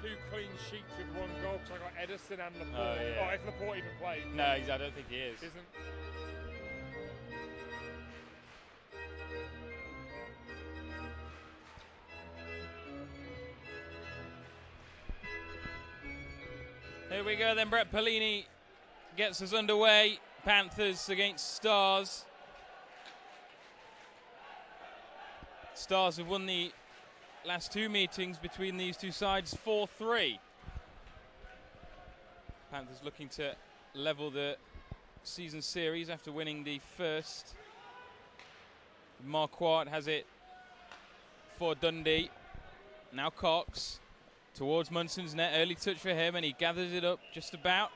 2 clean sheets with 1 goal because I got Edison and Laporte. Oh, yeah. Oh, if Laporte even played. No, I don't think he is. Isn't. Here we go then, Brett Pellini gets us underway. Panthers against Stars. Stars have won the last 2 meetings between these two sides 4-3. Panthers looking to level the season series after winning the first. Marquardt has it for Dundee. Now Cox towards Munson's net. Early touch for him, and he gathers it up just about.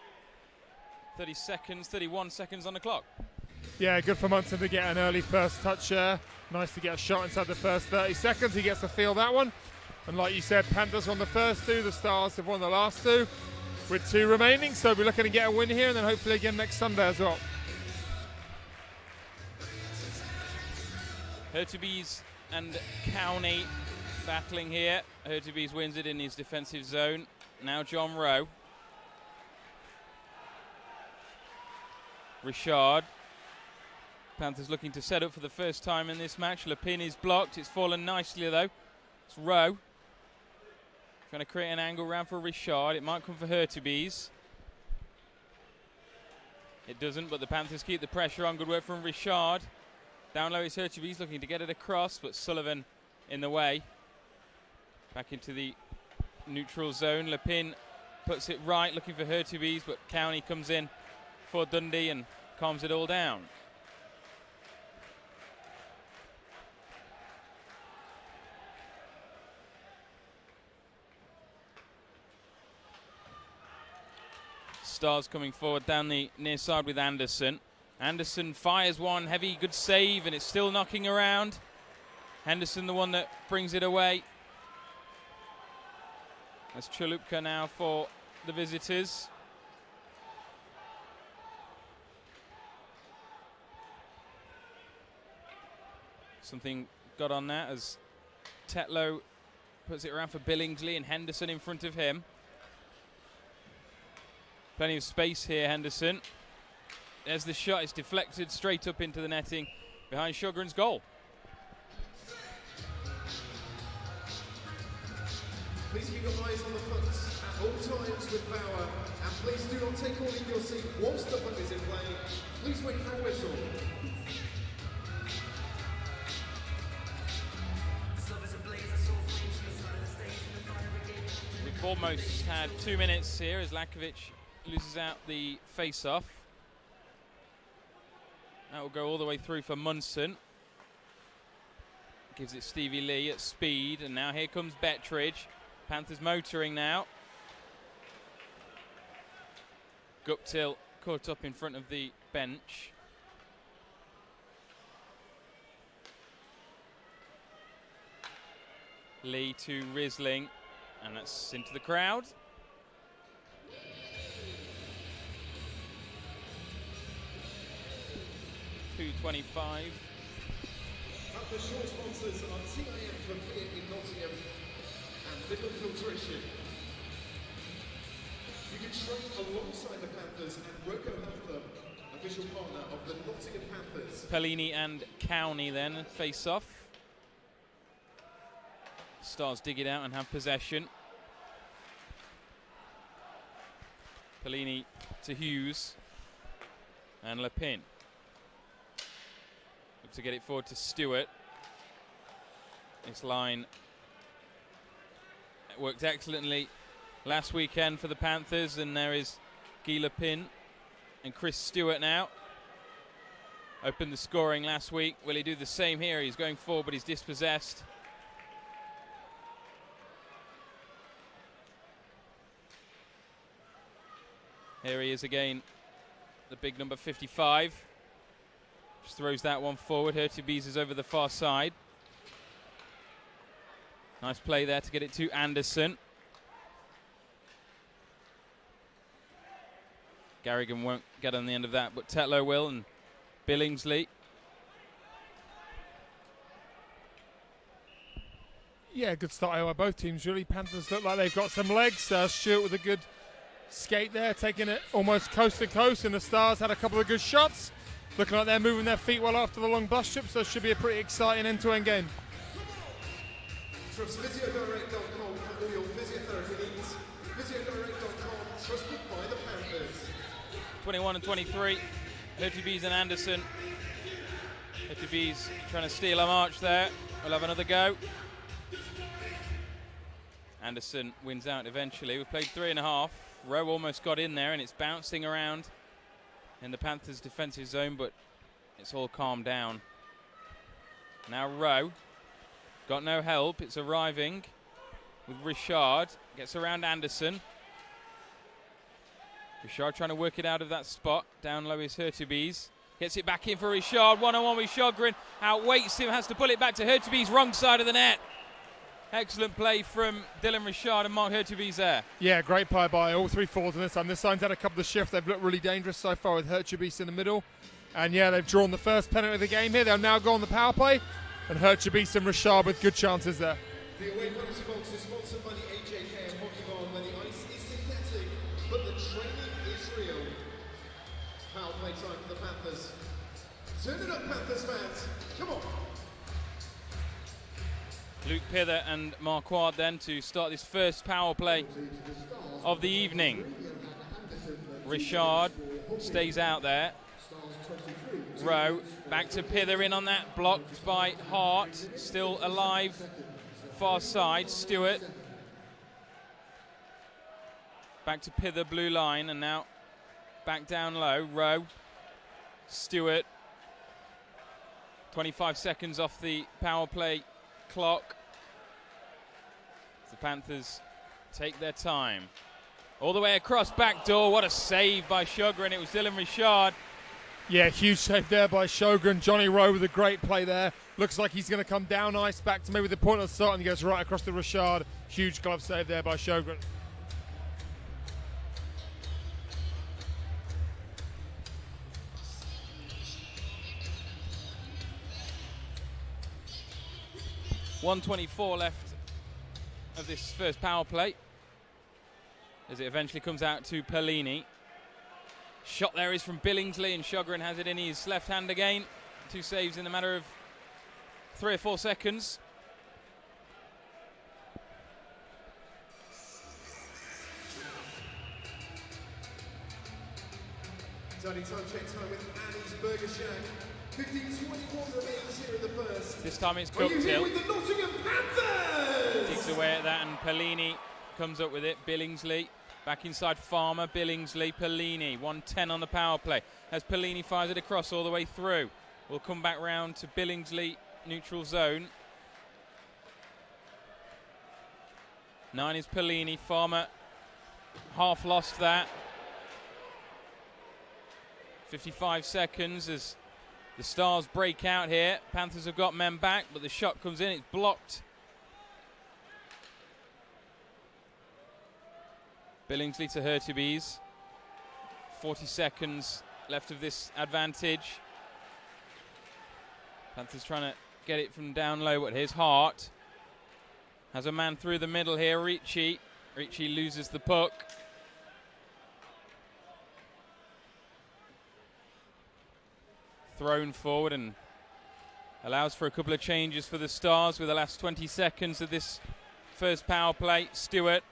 31 seconds on the clock. Yeah, good for Munson to get an early first touch there. Nice to get a shot inside the first 30 seconds. He gets to feel that one. And like you said, Panthers won the first 2. The Stars have won the last 2 with 2 remaining. So we're looking to get a win here and then hopefully again next Sunday as well. Hurtubise and Cowney battling here. Hurtubise wins it in his defensive zone. Now John Rowe. Richard. Panthers looking to set up for the first time in this match. Lepin is blocked. It's fallen nicely though. It's Rowe. Trying to create an angle round for Richard. It might come for Hurtubise. It doesn't, but the Panthers keep the pressure on. Good work from Richard. Down low is Hurtubise looking to get it across, but Sullivan in the way. Back into the neutral zone. Lepin puts it right, looking for Hurtubise, but Cowney comes in for Dundee and calms it all down. Stars coming forward down the near side with Anderson. Anderson fires one, heavy, good save, and it's still knocking around. Henderson the one that brings it away. That's Chalupka now for the visitors. Something got on that as Tetlow puts it around for Billingsley and Henderson in front of him. Plenty of space here, Henderson. There's the shot, it's deflected straight up into the netting behind Sjogren's goal. Please keep your eyes on the puck at all times with Bauer, and please do not take all of your seat whilst the puck is in play. Please wait for a whistle. We've almost had 2 minutes here as Lakovic loses out the face-off. That will go all the way through for Munson. Gives it Stevie Lee at speed, and now here comes Bettridge. Panthers motoring now. Guptill caught up in front of the bench. Lee to Risling, and that's into the crowd. .225. The short sponsors are TIM for Fiat in Nottingham and Midland Filtration. You can train alongside the Panthers and Roco Health Club, official partner of the Nottingham Panthers. Pellini and Cowney then face off. Stars dig it out and have possession. Pellini to Hughes and Lepin. To get it forward to Stewart. This line worked excellently last weekend for the Panthers, and there is Guy Lepin and Chris Stewart now. Opened the scoring last week. Will he do the same here? He's going forward, but he's dispossessed. Here he is again, the big number 55. Just throws that one forward. Hurtubise is over the far side. Nice play there to get it to Anderson. Garrigan won't get on the end of that, but Tetlow will, and Billingsley. Yeah, good start by both teams, really. Panthers look like they've got some legs. Stewart with a good skate there, taking it almost coast to coast, and the Stars had a couple of good shots. Looking like they're moving their feet well after the long bus trip, so it should be a pretty exciting end-to-end game. Trust physiodirect.com for all your physiotherapy needs. Physiodirect.com, trusted by the Panthers. 21 and 23, Hurtubise and Anderson. Hurtubise trying to steal a march there. We'll have another go. Anderson wins out eventually. We've played 3.5. Rowe almost got in there, and it's bouncing around in the Panthers' defensive zone, but it's all calmed down. Now Rowe got no help. It's arriving with Richard. Gets around Anderson. Richard trying to work it out of that spot. Down low is Hurtubise. Gets it back in for Richard. One-on-one with Sjogren. Outweights him. Has to pull it back to Hurtubise. Wrong side of the net. Excellent play from Dylan Richard and Mark Hurtubise there. Yeah, great play by all three forwards in this time. This side's had a couple of shifts. They've looked really dangerous so far with Hurtubise in the middle. And yeah, they've drawn the first penalty of the game here. They'll now go on the power play. And Hurtubise and Richard with good chances there. The away penalty box is sponsored by the EIHL and Hockey Barn, where the ice is synthetic, but the training is real. Power play time for the Panthers. Turn it up, Panthers fans. Come on. Luke Pither and Marquardt then to start this first power play of the evening. Richard stays out there. Rowe back to Pither in on that, blocked by Hart. Still alive, far side. Stewart back to Pither, blue line, and now back down low. Rowe, Stewart. 25 seconds off the power play clock. The Panthers take their time. All the way across, back door. What a save by Sjogren. It was Dylan Richard. Yeah, huge save there by Sjogren. Johnny Rowe with a great play there. Looks like he's going to come down ice back to maybe the point of the start, and he goes right across to Richard. Huge glove save there by Sjogren. .124 left of this first power play as it eventually comes out to Perlini. Shot there is from Billingsley, and Sjogren has it in his left hand again. 2 saves in a matter of 3 or 4 seconds. Tiny time check time with Annie's Burger Shack. 15-21 remains here in the first. This time it's Are you here Cooktill. with the Nottingham Panthers? Digs away at that, and Perlini comes up with it. Billingsley back inside Farmer. Billingsley, Perlini. 1:10 on the power play as Perlini fires it across all the way through. We'll come back round to Billingsley, neutral zone. 9 is Perlini. Farmer half lost that. 55 seconds as the Stars break out here. Panthers have got men back, but the shot comes in. It's blocked. Billingsley to Hurtubise. 40 seconds left of this advantage. Panthers trying to get it from down low, but here's Hart. Has a man through the middle here, Ricci. Ricci loses the puck. Thrown forward and allows for a couple of changes for the Stars with the last 20 seconds of this first power play. Stewart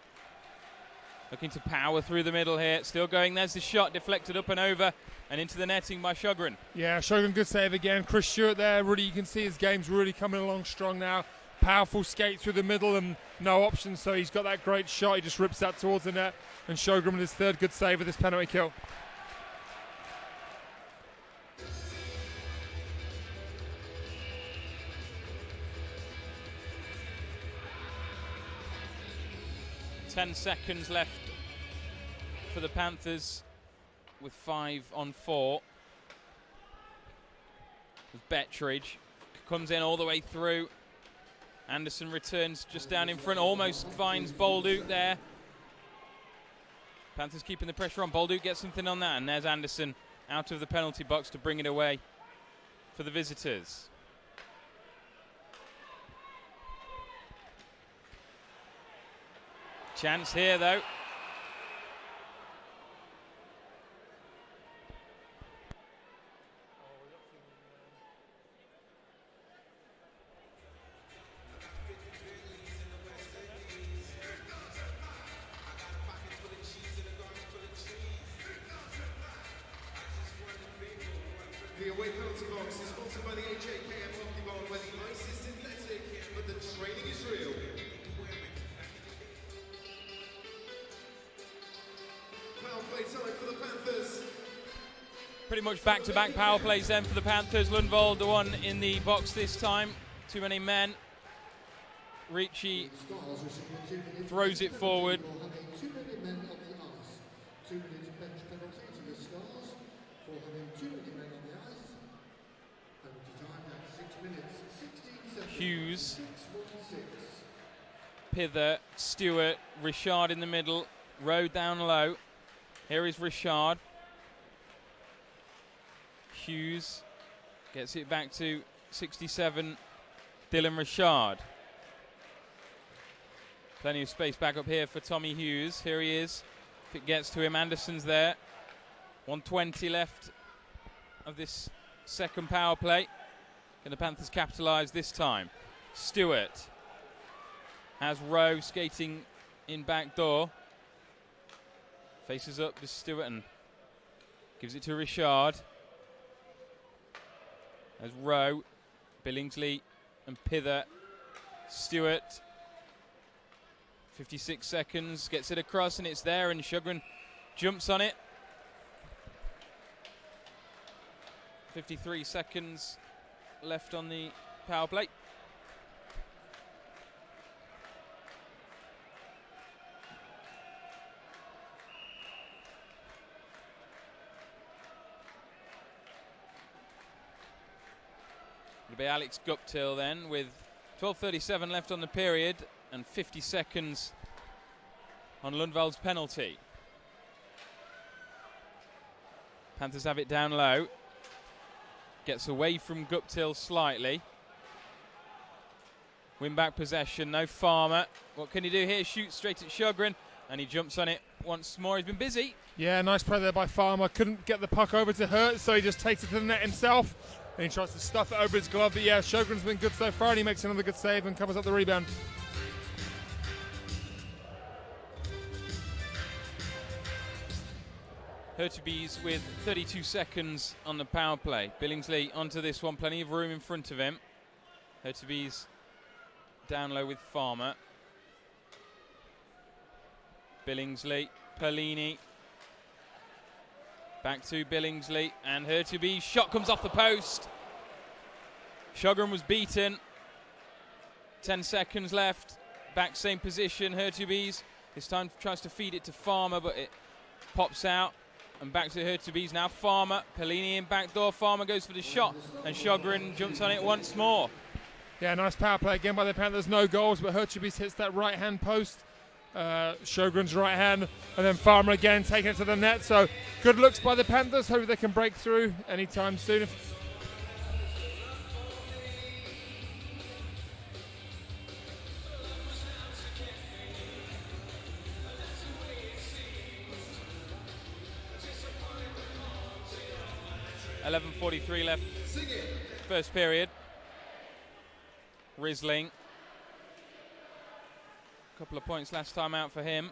looking to power through the middle here. Still going. There's the shot deflected up and over and into the netting by Sjogren. Yeah, Sjogren, good save again. Chris Stewart there, really, you can see his game's really coming along strong now. Powerful skate through the middle and no options, so he's got that great shot. He just rips that towards the net, and Sjogren with his 3rd good save of this penalty kill. Ten seconds left for the Panthers with 5 on 4. With Bettridge comes in all the way through. Anderson returns just down in front, almost finds Bolduc there. Panthers keeping the pressure on. Bolduc gets something on that, and there's Anderson out of the penalty box to bring it away for the visitors. Chance here, though. The away penalty box is sponsored by the EIHL hockey ball, where the ice is synthetic, but the training is real. Power play time for the Panthers. Pretty much back-to-back power plays then for the Panthers. Lundvall, the one in the box this time. Too many men. Ricci throws it forward. Hughes, Pither, Stewart, Richard in the middle, Rowe down low. Here is Richard. Hughes gets it back to 67, Dylan Richard. Plenty of space back up here for Tommy Hughes. Here he is. If it gets to him, Anderson's there. 1:20 left of this second power play. Can the Panthers capitalise this time? Stewart has Rowe skating in back door. Faces up to Stewart and gives it to Richard. As Rowe, Billingsley and Pither. Stewart, 56 seconds, gets it across and it's there, and Sjogren jumps on it. 53 seconds left on the power play. It'll be Alex Guptill then, with 12:37 left on the period and 50 seconds on Lundvall's penalty. Panthers have it down low. Gets away from Guptill slightly. Win back possession, no Farmer. What can he do here? Shoots straight at Sjogren, and he jumps on it once more. He's been busy. Yeah, nice play there by Farmer. Couldn't get the puck over to Hurt, so he just takes it to the net himself. And he tries to stuff it over his glove. But yeah, Sjogren's been good so far, and he makes another good save and covers up the rebound. Hurtubise with 32 seconds on the power play. Billingsley onto this one, plenty of room in front of him. Hurtubise down low with Farmer. Billingsley, Perlini. Back to Billingsley and Hurtubise. Shot comes off the post. Sjogren was beaten. 10 seconds left. Back same position. Hurtubise this time tries to feed it to Farmer, but it pops out. And back to Hurtubise now. Farmer, Perlini in back door. Farmer goes for the shot, and Sjogren jumps on it once more. Yeah, nice power play again by the Panthers. No goals, but Hurtubise hits that right-hand post. Sjogren's right hand, and then Farmer again taking it to the net. So good looks by the Panthers. Hope they can break through anytime soon. .43 left, first period. Risling, a couple of points last time out for him.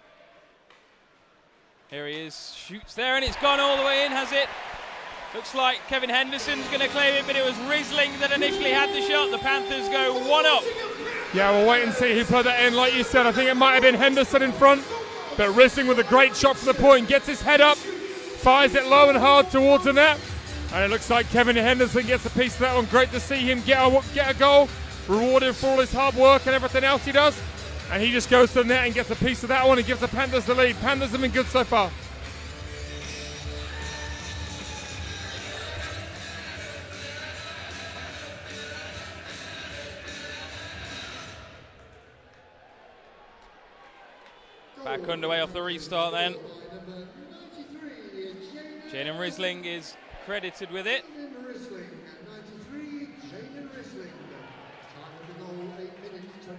Here he is, shoots there, and it's gone all the way in, has it? Looks like Kevin Henderson's going to claim it, but it was Risling that initially had the shot. The Panthers go 1-up. Yeah, we'll wait and see who put that in. Like you said, I think it might have been Henderson in front, but Risling with a great shot for the point, gets his head up, fires it low and hard towards the net. And it looks like Kevin Henderson gets a piece of that one. Great to see him get a goal, rewarded for all his hard work and everything else he does. And he just goes to the net and gets a piece of that one and gives the Panthers the lead. Panthers have been good so far. Back underway off the restart then. Jaden Risling is credited with it.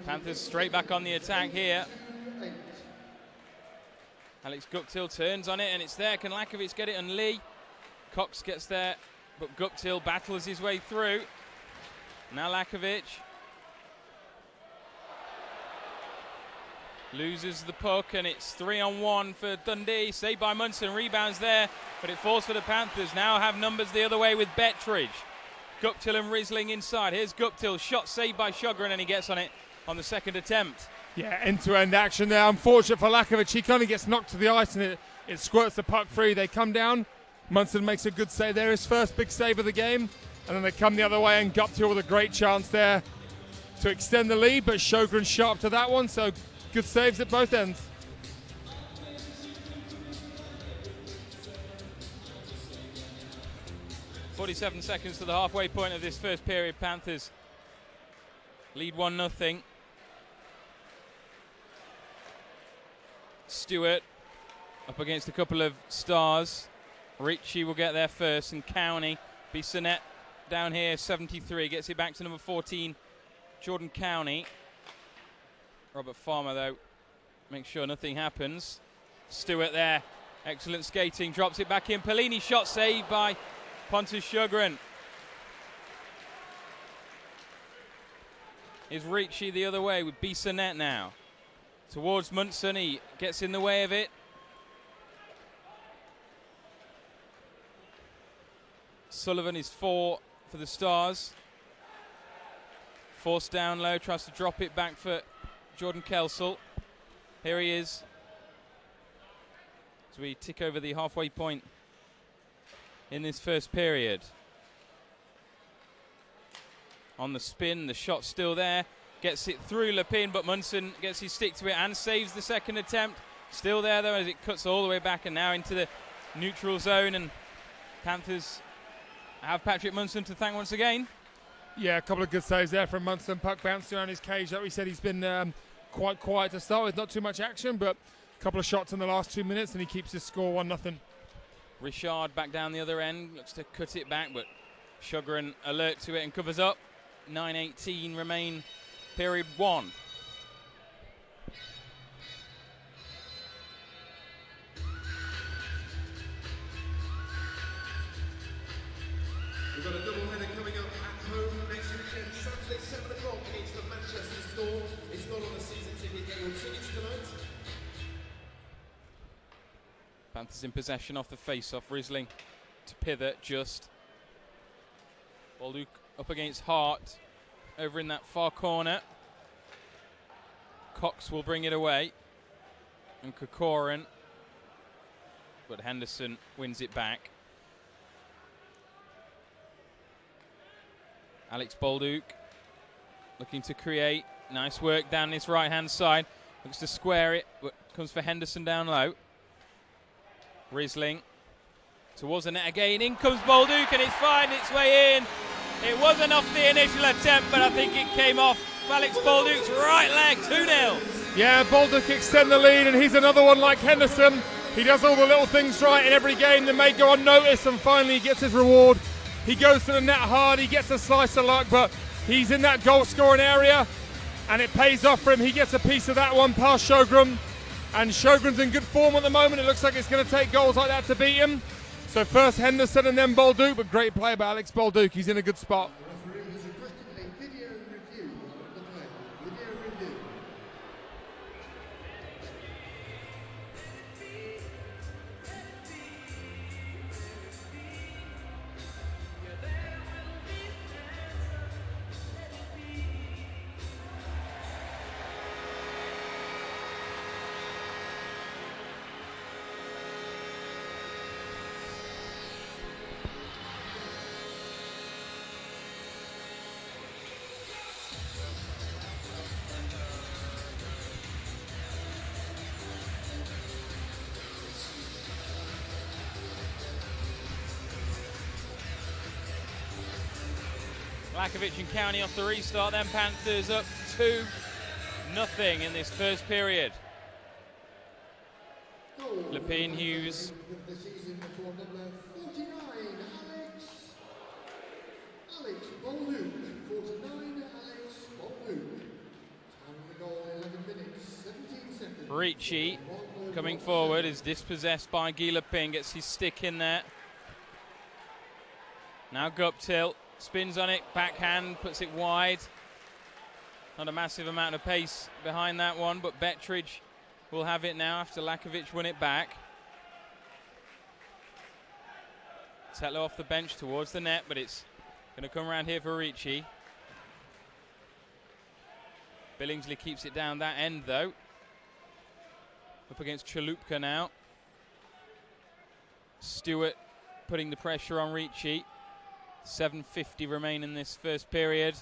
Panthers straight back on the attack here. Alex Guptill turns on it and it's there. Can Lakovic get it? And Lee. Cox gets there, but Guptill battles his way through. Now Lakovic loses the puck and it's 3-on-1 for Dundee. Saved by Munson, rebounds there, but it falls for the Panthers. Now have numbers the other way with Bettridge. Guptill and Riesling inside. Here's Guptill, shot saved by Shugren and he gets on it on the second attempt. Yeah, end-to-end action there. Unfortunate for Lakovic, he kind of gets knocked to the ice and it squirts the puck free. They come down. Munson makes a good save there, his first big save of the game. And then they come the other way and Guptill with a great chance there to extend the lead, but Shogren sharp to that one, so good saves at both ends. .47 seconds to the halfway point of this first period. Panthers lead 1-0. Stewart up against a couple of stars. Ritchie will get there first, and Cowney. Bissonnette down here, 73, gets it back to number 14, Jordan Cowney. Robert Farmer, though, makes sure nothing happens. Stewart there, excellent skating, drops it back in. Pellini shot saved by Pontus Shugren. Is Ritchie the other way with Bissonnette now. Towards Munson, he gets in the way of it. Sullivan is 4 for the Stars. Forced down low, tries to drop it back for Jordan Kelsall. Here he is. As we tick over the halfway point in this first period. On the spin, the shot's still there. Gets it through Lepin, but Munson gets his stick to it and saves the second attempt. Still there though as it cuts all the way back and now into the neutral zone, and Panthers have Patrick Munson to thank once again. Yeah, a couple of good saves there from Munson. Puck bounced around his cage. Like we said, he's been quite quiet to start with, not too much action, but a couple of shots in the last 2 minutes and he keeps his score 1-0. Richard back down the other end, looks to cut it back, but Shugren alert to it and covers up. 9:18 remain, period 1. We've got a double-header coming up at home next weekend, Saturday 7 o'clock against the Manchester Storm. It's not on the season ticket. Get your tickets tonight. Panthers in possession off the face-off. Riesling to pivot just. Bolduc up against Hart over in that far corner. Cox will bring it away. And Kokorin. But Henderson wins it back. Alex Bolduc looking to create. Nice work down this right-hand side. Looks to square it, but comes for Henderson down low. Riesling towards the net again. In comes Bolduc and it's finding its way in. It wasn't off the initial attempt, but I think it came off Alex Bolduc's right leg. 2-0. Yeah, Bolduc extend the lead, and he's another one like Henderson. He does all the little things right in every game that may go unnoticed, and finally he gets his reward. He goes to the net hard, he gets a slice of luck, but he's in that goal scoring area and it pays off for him. He gets a piece of that one past Shogren, and Shogren's in good form at the moment. It looks like it's going to take goals like that to beat him. So first Henderson and then Bolduc, but great play by Alex Bolduc. He's in a good spot. Lakovic and Cowney off the restart, then Panthers up 2-0 in this first period. Lepin, Hughes. Alex Bolduc, 49, Alex Bolduc. Time of the goal, 11 minutes, 17 seconds. Ricci coming forward is dispossessed by Gilapin, gets his stick in there. Now Guptill spins on it, backhand, puts it wide. Not a massive amount of pace behind that one, but Bettridge will have it now after Lakovic won it back. Tetlow off the bench towards the net, but it's going to come around here for Ricci. Billingsley keeps it down that end though. Up against Chalupka now. Stewart putting the pressure on Ricci. 7:50 remain in this first period.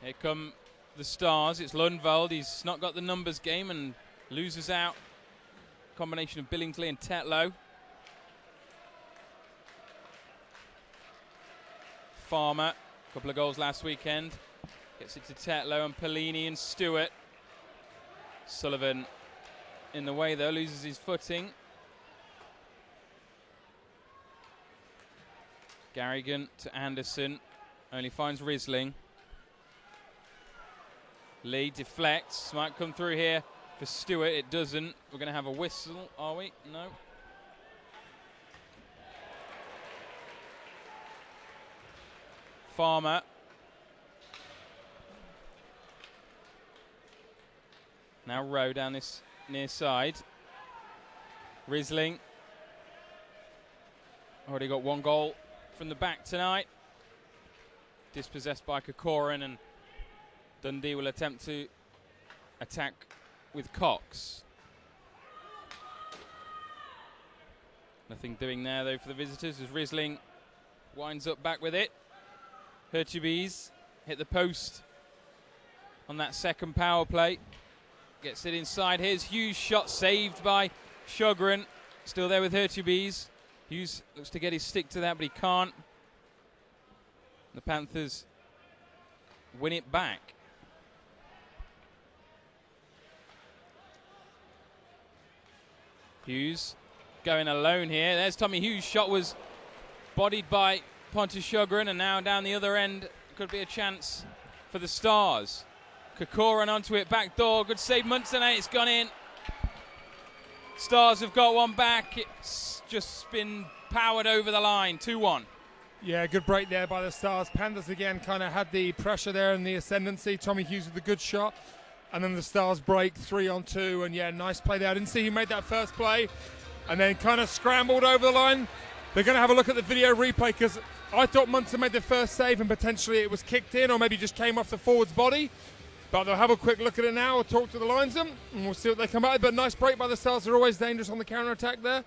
Here come the Stars. It's Lundvald. He's not got the numbers game and loses out. Combination of Billingsley and Tetlow. Farmer, a couple of goals last weekend. Gets it to Tetlow and Pellini and Stewart. Sullivan in the way though, loses his footing. Garrigan to Anderson, only finds Risling. Lee deflects, might come through here for Stewart, it doesn't. We're going to have a whistle, are we? No. Farmer. Now Rowe down this near side. Risling. Already got one goal from the back tonight. Dispossessed by Kokorin, and Dundee will attempt to attack with Cox. Nothing doing there though for the visitors as Risling winds up back with it. Hertubis hit the post on that second power play. Gets it inside. Here's Hughes' shot saved by Sjogren. Still there with Hertubis. Hughes looks to get his stick to that, but he can't. The Panthers win it back. Hughes going alone here. There's Tommy Hughes' shot, was bodied by Pontus Sjogren, and now down the other end could be a chance for the Stars. Kokorin onto it, back door, good save Munson, it's gone in. Stars have got one back, it's just been powered over the line, 2-1. Yeah, good break there by the Stars. Panthers again kind of had the pressure there and the ascendancy. Tommy Hughes with a good shot. And then the Stars break 3-on-2. And yeah, nice play there. I didn't see who made that first play. And then kind of scrambled over the line. They're going to have a look at the video replay because I thought Munson made the first save and potentially it was kicked in or maybe just came off the forward's body. But they'll have a quick look at it now. We'll talk to the linesman and we'll see what they come out with. But nice break by the Stars. They're always dangerous on the counter-attack there.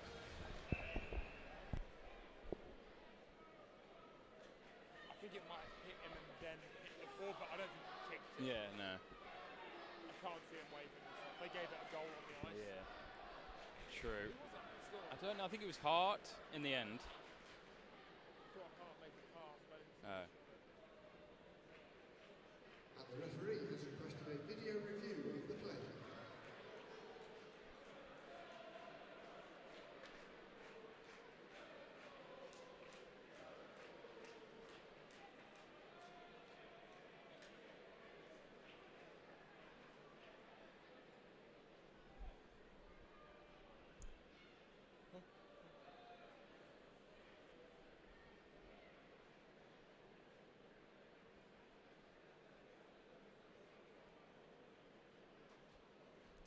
Yeah, no. I can't see him waving and stuff. They gave it a goal on the ice. Yeah, true. I don't know, I think it was Hart in the end. I thought Hart made the pass, but And the referee has requested a video review of the play.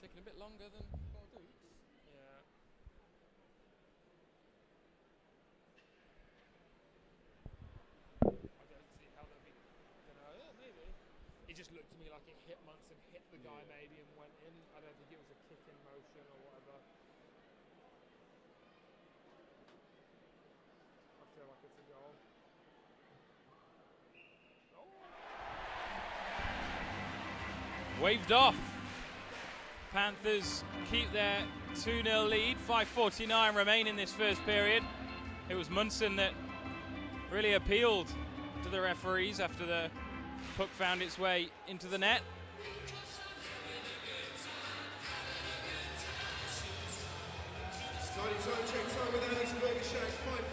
taking a bit longer than Bordeaux. yeah. I don't see how they'll be. I don't know. Yeah, maybe. It just looked to me like it hit Munson, hit the guy maybe, and went in. I don't think it was a kick in motion or whatever. I feel like it's a goal. Waved off. Panthers keep their 2-0 lead. 5:49 remain in this first period. It was Munson that really appealed to the referees after the puck found its way into the net. Starting time check time with Alex Bergashak.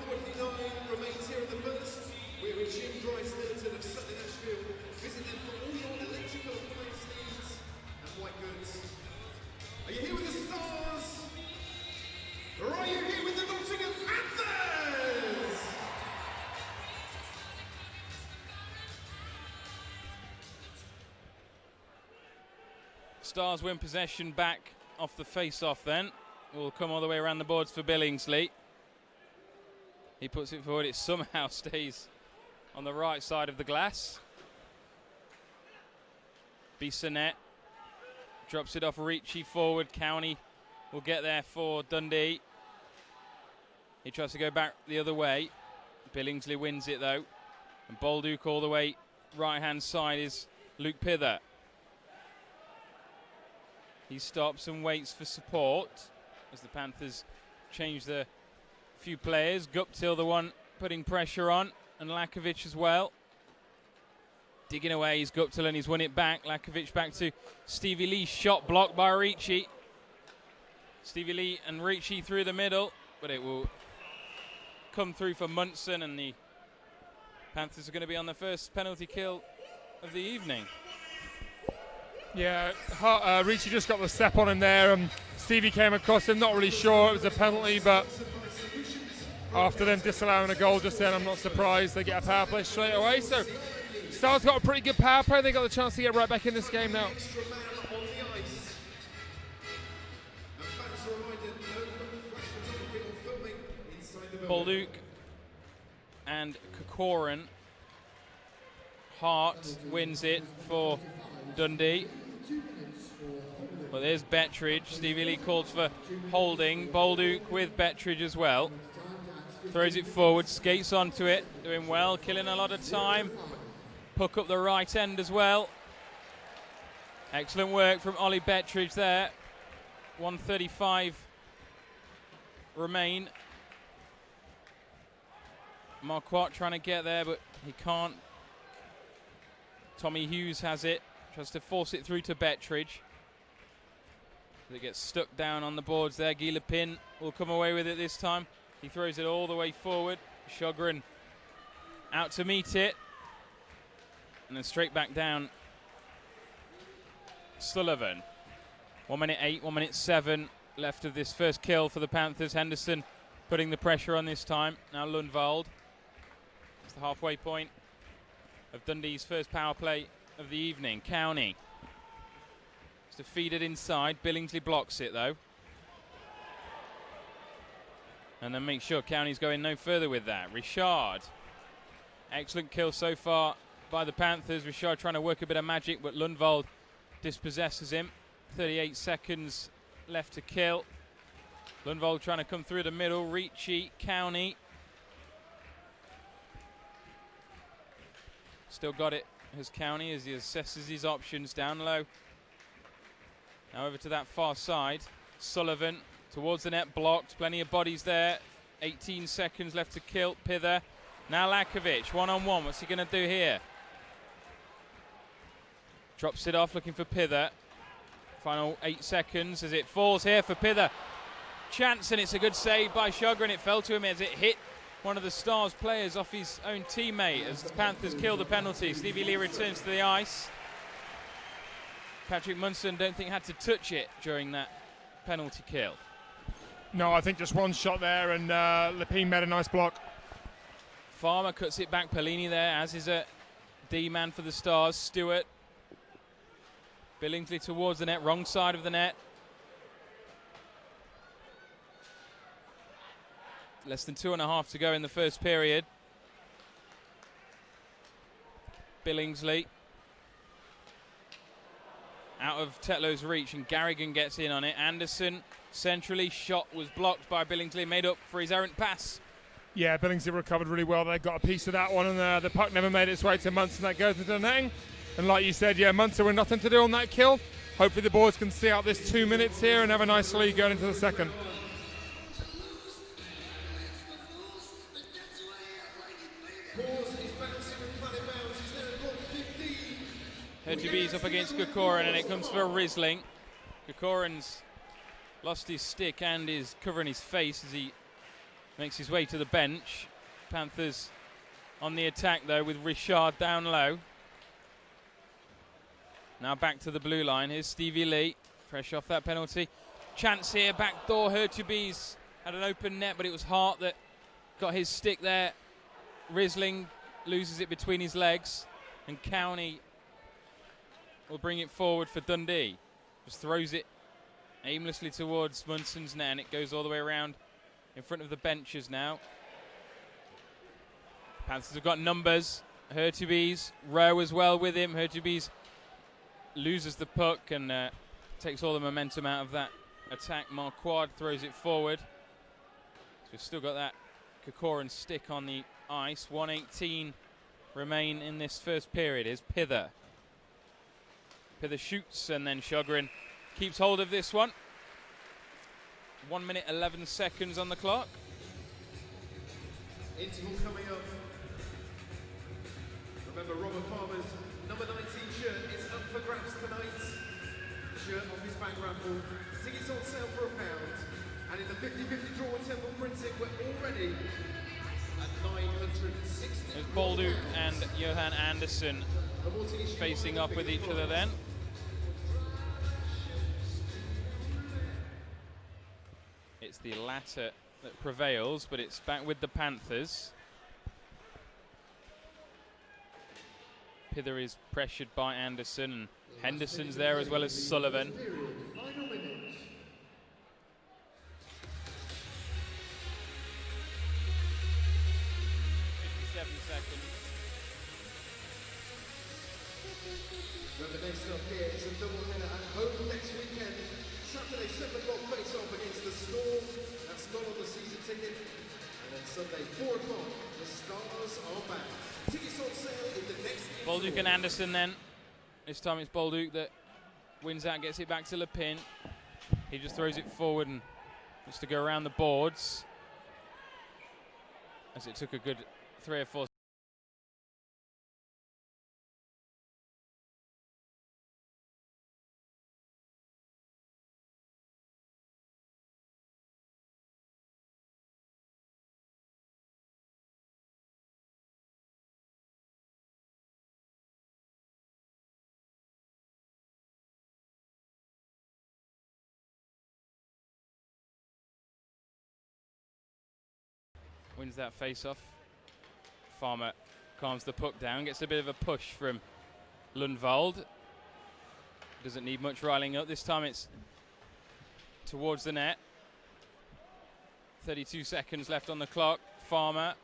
5:49 remains here in the first. Stars win possession back off the face-off then. Will come all the way around the boards for Billingsley. He puts it forward, it somehow stays on the right side of the glass. Bissonnette drops it off Ricci forward. County will get there for Dundee. He tries to go back the other way. Billingsley wins it though. And Bolduc all the way right-hand side is Luke Pither. He stops and waits for support as the Panthers change the few players. Guptill the one putting pressure on, and Lakovic as well. Digging away is Guptill and he's won it back. Lakovic back to Stevie Lee. Shot blocked by Ricci. Stevie Lee and Ricci through the middle, but it will come through for Munson, and the Panthers are going to be on the first penalty kill of the evening. Yeah, Ricci just got the step on him there. Stevie came across him, not really sure it was a penalty, but after them disallowing a goal just then, I'm not surprised they get a power play straight away. So Stars got a pretty good power play. They got the chance to get right back in this game now. Bolduc and Kokorin. Hart wins it for Dundee. Well, there's Bettridge. Stevie Lee calls for holding. Bolduc with Bettridge as well. Throws it forward, skates onto it, doing well, killing a lot of time. Puck up the right end as well. Excellent work from Ollie Bettridge there. 1:35 remain. Marquardt trying to get there, but he can't. Tommy Hughes has it, tries to force it through to Bettridge. It gets stuck down on the boards there. Guy Lepin will come away with it this time. He throws it all the way forward. Sjogren out to meet it. And then straight back down. Sullivan. 1:08, 1:07 left of this first kill for the Panthers. Henderson putting the pressure on this time. Now Lundvald. It's the halfway point of Dundee's first power play of the evening. County. To feed it inside. Billingsley blocks it though. And then make sure County's going no further with that. Richard. Excellent kill so far by the Panthers. Richard trying to work a bit of magic, but Lundvald dispossesses him. 38 seconds left to kill. Lundvald trying to come through the middle. Ricci, County. Still got it as County as he assesses his options down low. Now over to that far side. Sullivan towards the net, blocked. Plenty of bodies there. 18 seconds left to kill. Pither. Now Lakovic, one-on-one. What's he going to do here? Drops it off, looking for Pither. Final 8 seconds as it falls here for Pither. Chance, and it's a good save by Sjogren. It fell to him as it hit one of the Stars players off his own teammate as the Panthers kill the penalty. Stevie Lee returns to the ice. Patrick Munson don't think had to touch it during that penalty kill. No, I think just one shot there, and Lepine made a nice block. Farmer cuts it back. Pellini there, as is a D-man for the Stars. Stewart. Billingsley towards the net, wrong side of the net. Less than 2.5 to go in the first period. Billingsley out of Tetlow's reach, and Garrigan gets in on it. Anderson centrally, shot was blocked by Billingsley, made up for his errant pass. Yeah, Billingsley recovered really well. They got a piece of that one, and the puck never made its way to Munson. That goes to the netting. And like you said, yeah, Munson with nothing to do on that kill. Hopefully the boys can see out this 2 minutes here and have a nice lead going into the second. Hertube's up against Kokorin, and it comes for Risling. Kokorin's lost his stick and is covering his face as he makes his way to the bench. Panthers on the attack though with Richard down low. Now back to the blue line. Here's Stevie Lee, fresh off that penalty. Chance here, back door. Hertube's had an open net, but it was Hart that got his stick there. Risling loses it between his legs, and County will bring it forward for Dundee. Just throws it aimlessly towards Munson's net, and it goes all the way around in front of the benches now. Panthers have got numbers. Hurtubise, Rowe as well with him. Hurtubise loses the puck and takes all the momentum out of that attack. Marquardt throws it forward. So we've still got that Kokoran stick on the ice. 1:18 remain in this first period. Is Pither. Pither shoots, and then Sjogren keeps hold of this one. 1 minute 11 seconds on the clock. Interval coming up. Remember, Robert Farmer's number 19 shirt is up for grabs tonight. Shirt off his back raffle. Tickets on sale for £1. And in the 50-50 draw with Temple Printing, we're already at 960. There's Bolduc and Johan Andersson facing off with each other then. It's the latter that prevails, but it's back with the Panthers. Pither is pressured by Andersson, and Henderson's there as well as Sullivan. 57 seconds. Remember, next up here is a doubleheader at home next weekend. Saturday, 7 o'clock face-off against the Storm. That's not on the season ticket. And then Sunday, 4 o'clock, the Stars are back. Tickets on sale in the next... Bolduc and Andersson then. This time it's Bolduc that wins out, gets it back to Lepin. He just throws it forward and wants to go around the boards. As it took a good 3 or 4 wins that face-off. Farmer calms the puck down, gets a bit of a push from Lundvald. Doesn't need much riling up. This time it's towards the net. 32 seconds left on the clock. Farmer,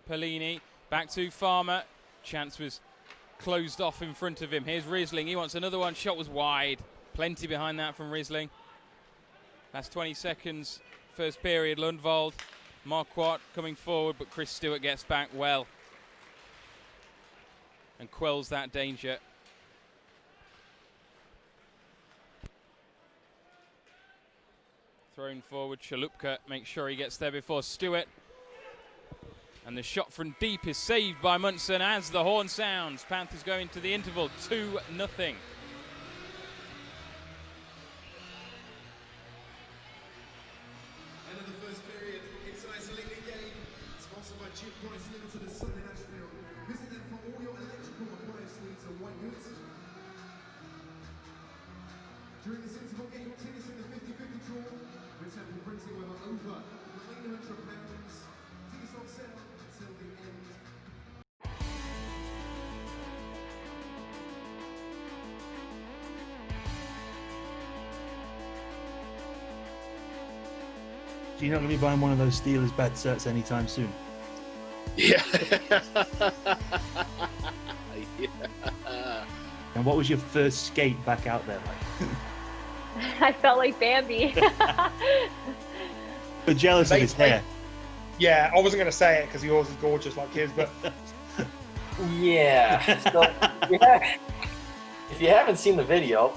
Pellini, back to Farmer. Chance was closed off in front of him. Here's Riesling, he wants another one. Shot was wide. Plenty behind that from Riesling. Last 20 seconds, first period. Lundvald, Marquardt coming forward, but Chris Stewart gets back well and quells that danger. Thrown forward, Chalupka makes sure he gets there before Stewart. And the shot from deep is saved by Munson as the horn sounds. Panthers go into the interval, 2-0. During this interval, get your tickets in the 50-50 draw with Temple Printing, where we're over £900. Tickets on sale until the end. So you're not going to be buying one of those Steelers bed sets anytime soon? Yeah. Yeah. And what was your first skate back out there like? I felt like Bambi. We're jealous of his hair. Yeah, I wasn't going to say it because yours is gorgeous like his, but... Yeah. So, yeah. If you haven't seen the video,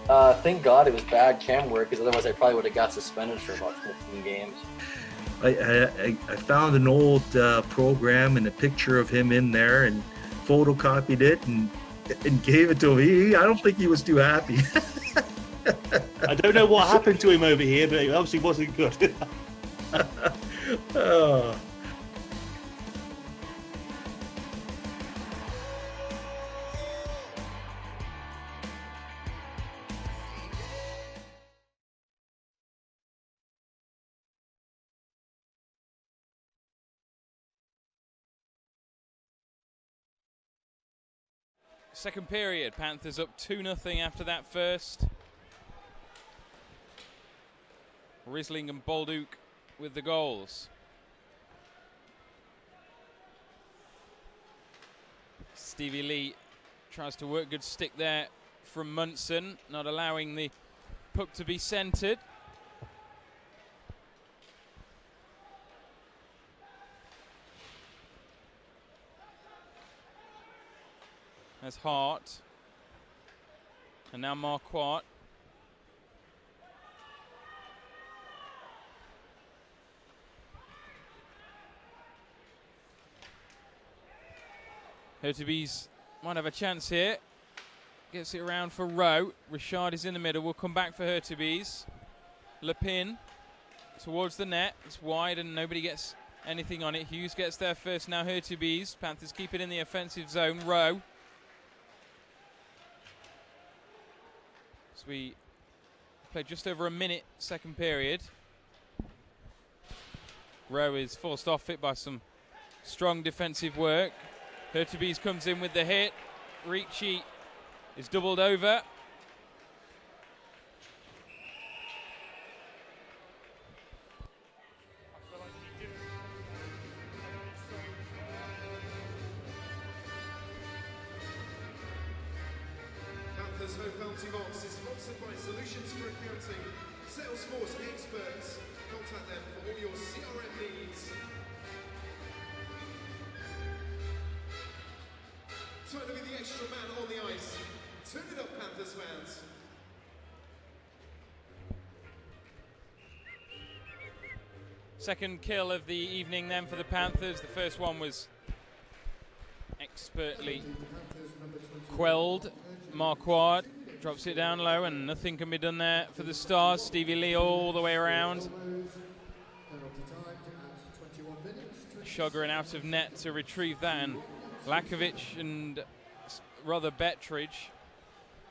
thank God it was bad cam work, because otherwise I probably would have got suspended for about 15 games. I found an old program and a picture of him in there and photocopied it and gave it to him. I don't think he was too happy. I don't know what happened to him over here, but it obviously wasn't good. Oh. Second period, Panthers up 2-0 after that first. Risling and Bolduc with the goals. Stevie Lee tries to work, good stick there from Munson, not allowing the puck to be centred. There's Hart. And now Marquardt. Hurtubise might have a chance here. Gets it around for Rowe. Richard is in the middle. We'll come back for Hurtubise. Lepin towards the net. It's wide and nobody gets anything on it. Hughes gets there first. Now Hurtubise. Panthers keep it in the offensive zone. Rowe. So we played just over a minute, second period. Rowe is forced off it by some strong defensive work. Hurtubise comes in with the hit. Ricci is doubled over. Panthers Home Bounty Box is sponsored by Solutions for Accounting, Salesforce experts. Contact them for all your CRM needs. Time to be the extra man on the ice. Turn it up, Panthers fans. Second kill of the evening then for the Panthers. The first one was expertly quelled. Marquardt drops it down low and nothing can be done there for the Stars. Stevie Lee all the way around. Shogren out of net to retrieve that, and Lakovic and rather Bettridge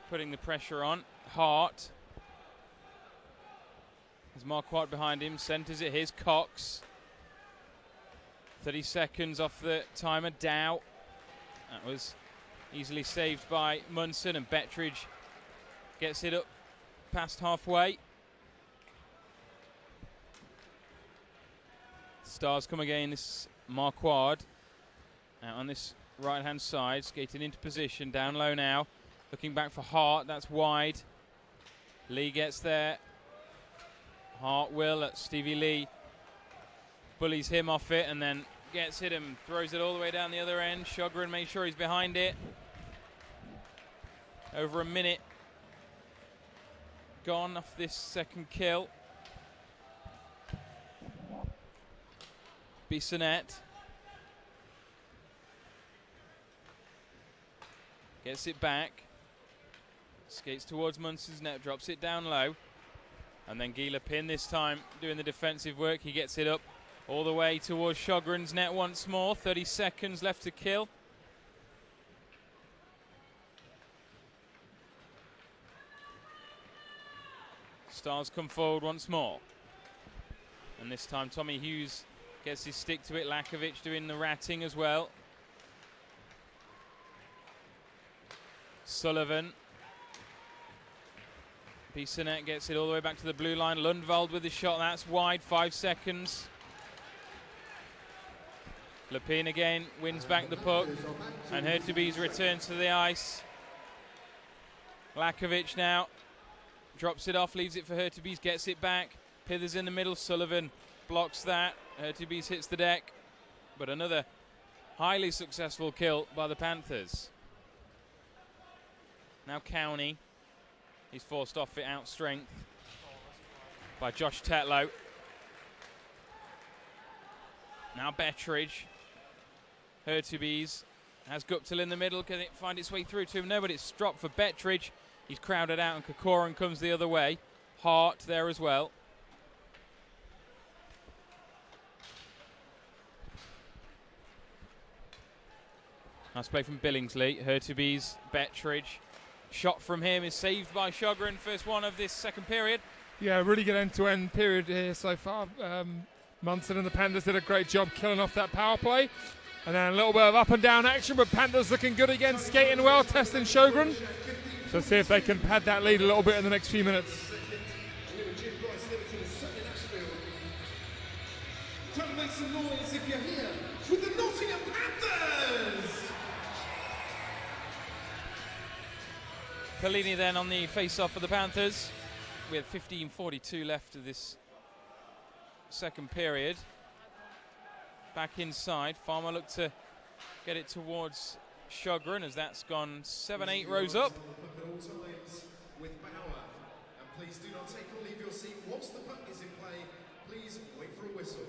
putting the pressure on. Hart. There's Marquardt behind him, centres it. Here's Cox. 30 seconds off the timer. Dow. That was easily saved by Munson, and Bettridge gets it up past halfway. Stars come again. This Marquardt out on this right-hand side, skating into position, down low now. Looking back for Hart, that's wide. Lee gets there. Hart will at Stevie Lee. Bullies him off it and then gets it and throws it all the way down the other end. Shogren makes sure he's behind it. Over a minute gone off this second kill. Bissonnette gets it back. Skates towards Munson's net, drops it down low. And then Guy Lepin this time doing the defensive work. He gets it up all the way towards Shogren's net once more. 30 seconds left to kill. Stars come forward once more. And this time Tommy Hughes gets his stick to it. Lakovic doing the ratting as well. Sullivan. Bissonnette gets it all the way back to the blue line. Lundvald with the shot. That's wide. 5 seconds. Lepin again wins back the puck. And Hurtubise returns to the ice. Lakovic now drops it off, leaves it for Hurtubise, gets it back. Pithers in the middle. Sullivan blocks that. Hurtubise hits the deck. But another highly successful kill by the Panthers. Now Cowney. He's forced off it out strength by Josh Tetlow. Now Bettridge. Hurtubise has Guptill in the middle. Can it find its way through to him? No, but it's dropped for Bettridge. He's crowded out and Kokorin comes the other way. Hart there as well. Nice play from Billingsley. Hurtubise, Bettridge. Shot from him is saved by Shogren. First one of this second period. Yeah, really good end-to-end period here so far. Munson and the Panthers did a great job killing off that power play. And then a little bit of up and down action, but Panthers looking good again, skating well, testing Shogren. So see if they can pad that lead a little bit in the next few minutes. some noise if you're here with the Nottingham Panthers! Pellini then on the face-off for the Panthers with 15:42 left of this second period. Back inside, Farmer looked to get it towards Sjogren as that's gone 7-8 rows up. At all times with Bauer. And please do not take or leave your seat whilst the puck is in play. Please wait for a whistle.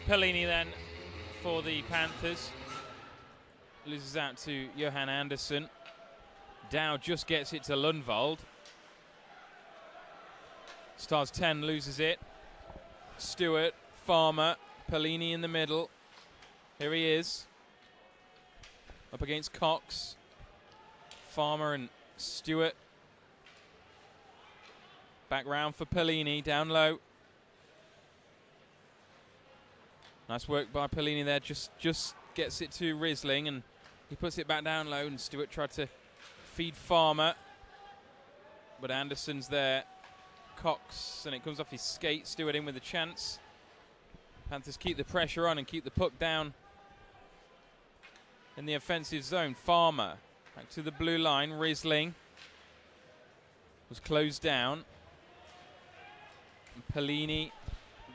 Pellini then for the Panthers. Loses out to Johan Andersson. Dow just gets it to Lundvald. Stars 10 loses it. Stewart, Farmer, Pellini in the middle. Here he is. Up against Cox. Farmer and Stewart. Back round for Pellini, down low. Nice work by Pellini there, just gets it to Riesling and he puts it back down low and Stewart tried to feed Farmer. But Anderson's there. Cox, and it comes off his skate. Stewart in with a chance. Panthers keep the pressure on and keep the puck down in the offensive zone. Farmer back to the blue line. Riesling was closed down. And Pellini,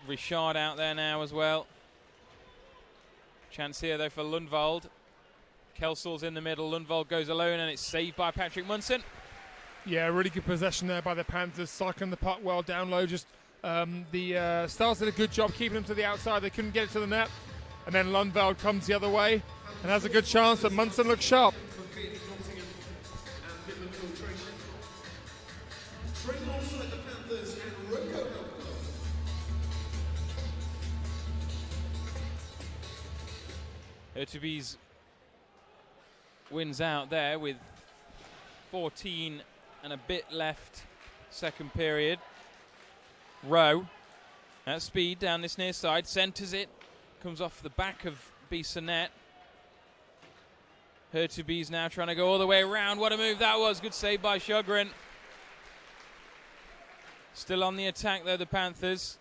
Richard out there now as well. Chance here though for Lundvald. Kelsel's in the middle. Lundvald goes alone and it's saved by Patrick Munson. Yeah, really good possession there by the Panthers, cycling the puck well down low. Just the Stars did a good job keeping them to the outside. They couldn't get it to the net. And then Lundvald comes the other way and has a good chance, but Munson looks sharp. Urtubis wins out there with 14 and a bit left second period. Rowe at speed down this near side, centres it, comes off the back of Bissonnette. Urtubis now trying to go all the way around. What a move that was. Good save by Sjogren. Still on the attack though, the Panthers.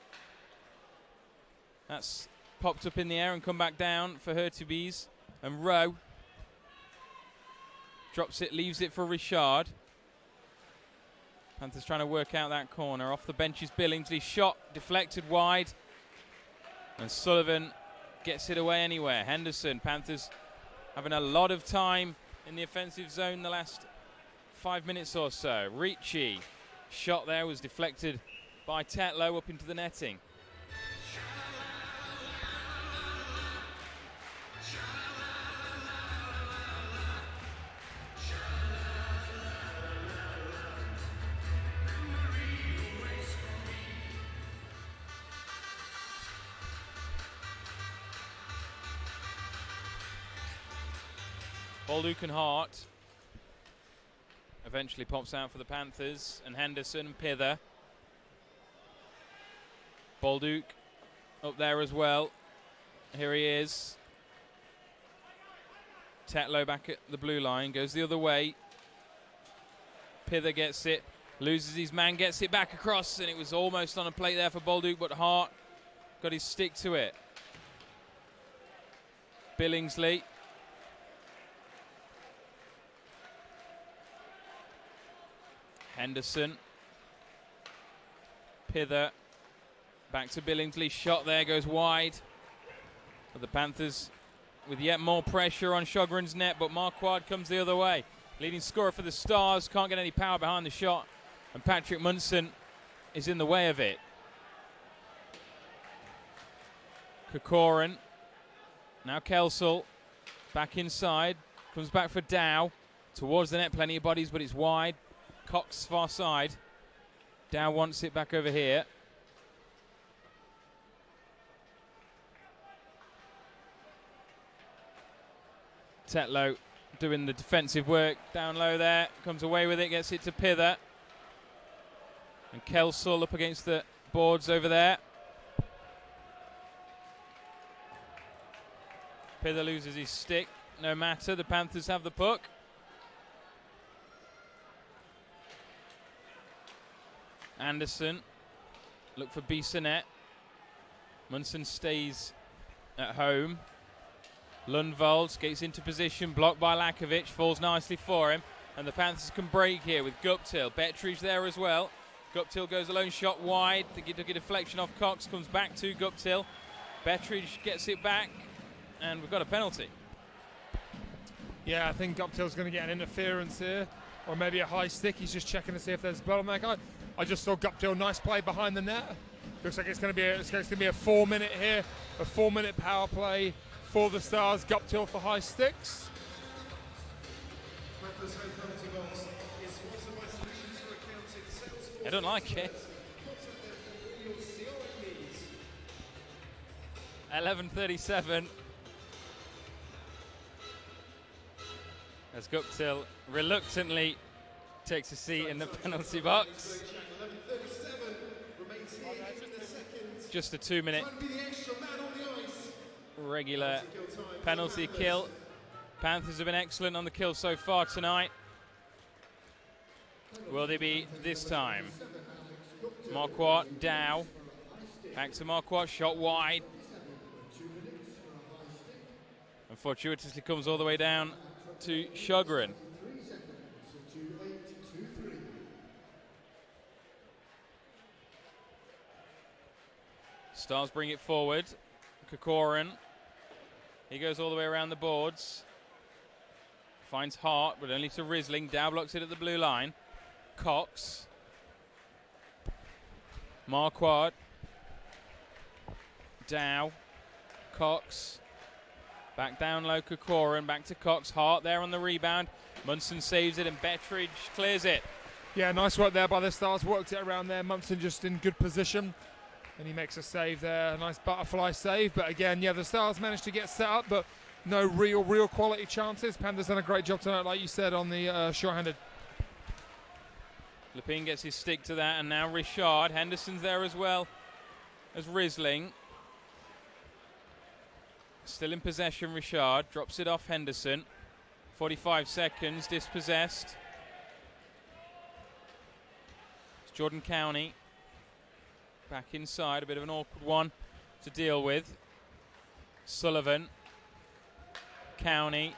That's popped up in the air and come back down for Urtubis. And Rowe drops it, leaves it for Richard. Panthers trying to work out that corner. Off the bench is Billingsley. Shot deflected wide. And Sullivan gets it away anywhere. Henderson, Panthers having a lot of time in the offensive zone the last 5 minutes or so. Ricci, shot there was deflected by Tetlow up into the netting. Bolduc and Hart eventually pops out for the Panthers, and Henderson, Pither. Bolduc up there as well. Here he is. Tetlow back at the blue line, goes the other way. Pither gets it, loses his man, gets it back across, and it was almost on a plate there for Bolduc, but Hart got his stick to it. Billingsley. Henderson. Pither. Back to Billingsley. Shot there goes wide. But the Panthers with yet more pressure on Sjogren's net, but Marquardt comes the other way. Leading scorer for the Stars. Can't get any power behind the shot. And Patrick Munson is in the way of it. Kokorin. Now Kelsel. Back inside. Comes back for Dow. Towards the net. Plenty of bodies, but it's wide. Cox far side. Dow wants it back over here. Tetlow doing the defensive work down low there. Comes away with it, gets it to Pither. And Kelsall up against the boards over there. Pither loses his stick. No matter, the Panthers have the puck. Anderson, look for Bissonnette. Munson stays at home. Lundvald gets into position, blocked by Lakovic, falls nicely for him. And the Panthers can break here with Guptill. Bettridge there as well. Guptill goes alone, shot wide. They took a deflection off Cox, comes back to Guptill. Bettridge gets it back, and we've got a penalty. Yeah, I think Guptill's going to get an interference here, or maybe a high stick. He's just checking to see if there's blood on that guy. I just saw Guptill, nice play behind the net. Looks like it's going to be a 4-minute here, a 4-minute power play for the Stars. Guptill for high sticks. I don't like it. 11:37. As Guptill reluctantly takes a seat in the penalty box. Just a 2-minute regular penalty kill. Panthers have been excellent on the kill so far tonight. Will they be this time? Marquardt, Dow. Back to Marquardt, shot wide. And fortuitously comes all the way down to Sjogren. Stars bring it forward. Kokorin. He goes all the way around the boards. Finds Hart, but only to Risling. Dow blocks it at the blue line. Cox. Marquardt. Dow. Cox. Back down low, Kokorin. Back to Cox. Hart there on the rebound. Munson saves it and Bettridge clears it. Yeah, nice work there by the Stars. Worked it around there. Munson just in good position. And he makes a save there. A nice butterfly save. But again, yeah, the Stars managed to get set up, but no real quality chances. Panthers done a great job tonight, like you said, on the short-handed. Lepine gets his stick to that, and now Richard. Henderson's there as well as Risling. Still in possession, Richard. Drops it off Henderson. 45 seconds, dispossessed. It's Jordan Cowney. Back inside, a bit of an awkward one to deal with. Sullivan. Cowney.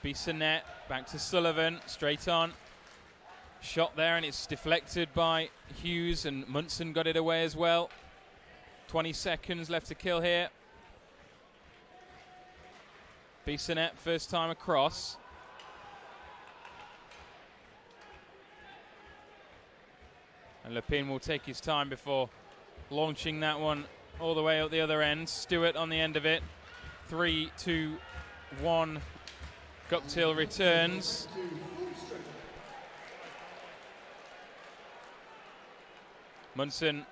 Bissonnette. Back to Sullivan. Straight on. Shot there, and it's deflected by Hughes, and Munson got it away as well. 20 seconds left to kill here. Bissonnette, first time across. And Lepine will take his time before launching that one all the way out the other end. Stewart on the end of it. 3, 2, 1. Guptill returns. Munson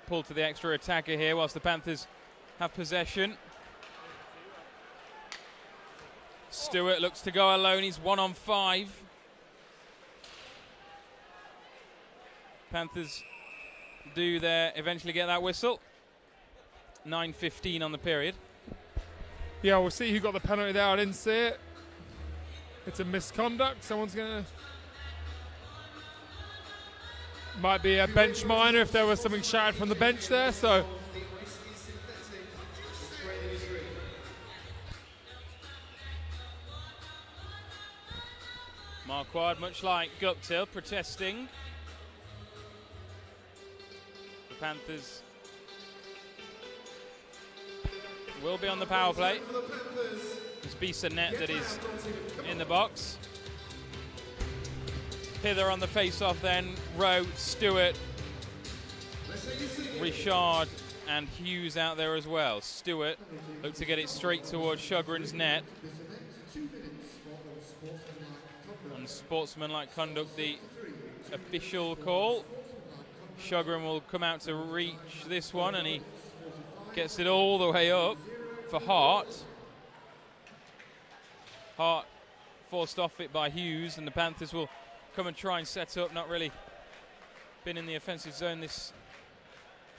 pulled to the extra attacker here whilst the Panthers have possession. Stewart looks to go alone. He's 1 on 5. Panthers do there eventually get that whistle. 9:15 on the period. Yeah, we'll see who got the penalty there. I didn't see it. It's a misconduct. Someone's going to... Might be a bench minor if there was something shouted from the bench there, so... Marquardt, much like Guptill, protesting. The Panthers will be on the power play. It's Bissonnette that is in the box. Pither on the face-off then. Rowe, Stewart, Richard and Hughes out there as well. Stewart looked to get it straight towards Sjogren's net. Unsportsmanlike conduct, the official call. Sjogren will come out to reach this one, and he gets it all the way up for Hart. Hart forced off it by Hughes, and the Panthers will come and try and set up. Not really been in the offensive zone this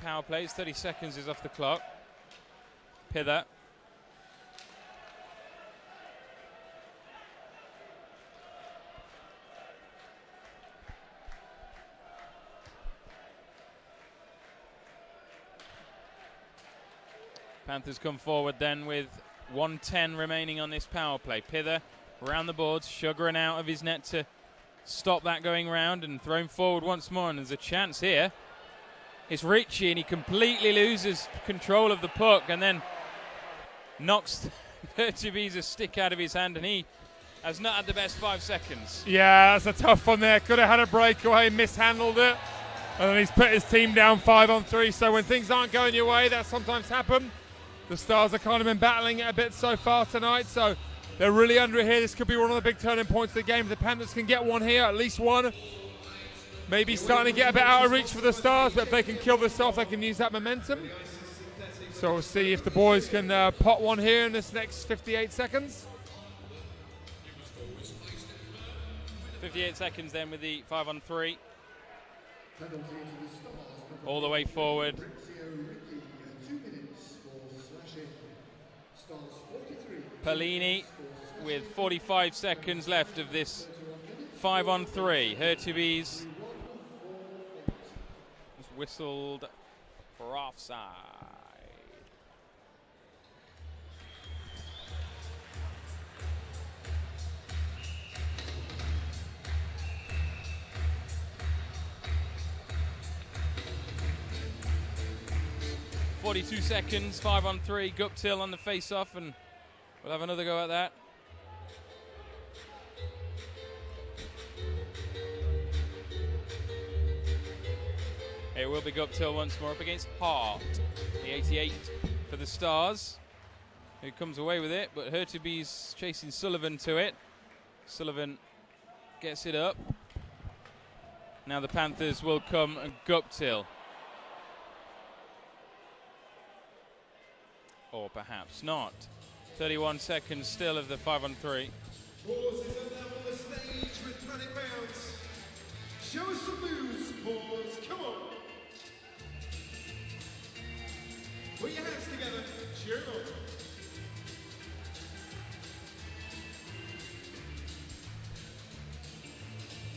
power play. It's 30 seconds is off the clock. Pither. Panthers come forward then with 1:10 remaining on this power play. Pither around the boards, sugaring out of his net to stop that going round, and thrown forward once more, and there's a chance here. It's Ritchie, and he completely loses control of the puck and then knocks Hurtubise stick out of his hand, and he has not had the best 5 seconds. Yeah, that's a tough one there. Could have had a breakaway, mishandled it, and then he's put his team down 5-on-3. So when things aren't going your way, that sometimes happen. The Stars have kind of been battling it a bit so far tonight, so they're really under it here. This could be one of the big turning points of the game. If the Panthers can get one here, at least one. Maybe starting to get a bit out of reach for the Stars, but if they can kill this off, they can use that momentum. So we'll see if the boys can pot one here in this next 58 seconds. 58 seconds then with the 5-on-3. All the way forward. Pellini with 45 seconds left of this 5-on-3. Hurtubise was whistled for offside. .42 seconds, 5-on-3. Guptill on the face-off, and we'll have another go at that. It will be Guptill once more up against Hart. The 88 for the Stars, who comes away with it, but Hurtubise chasing Sullivan to it. Sullivan gets it up. Now the Panthers will come and Guptill. Or perhaps not. 31 seconds still of the 5-on-3. Boys is up now on the stage with Panic Bounce. Show us some moves, boys. Come on. Put your hands together. Cheer them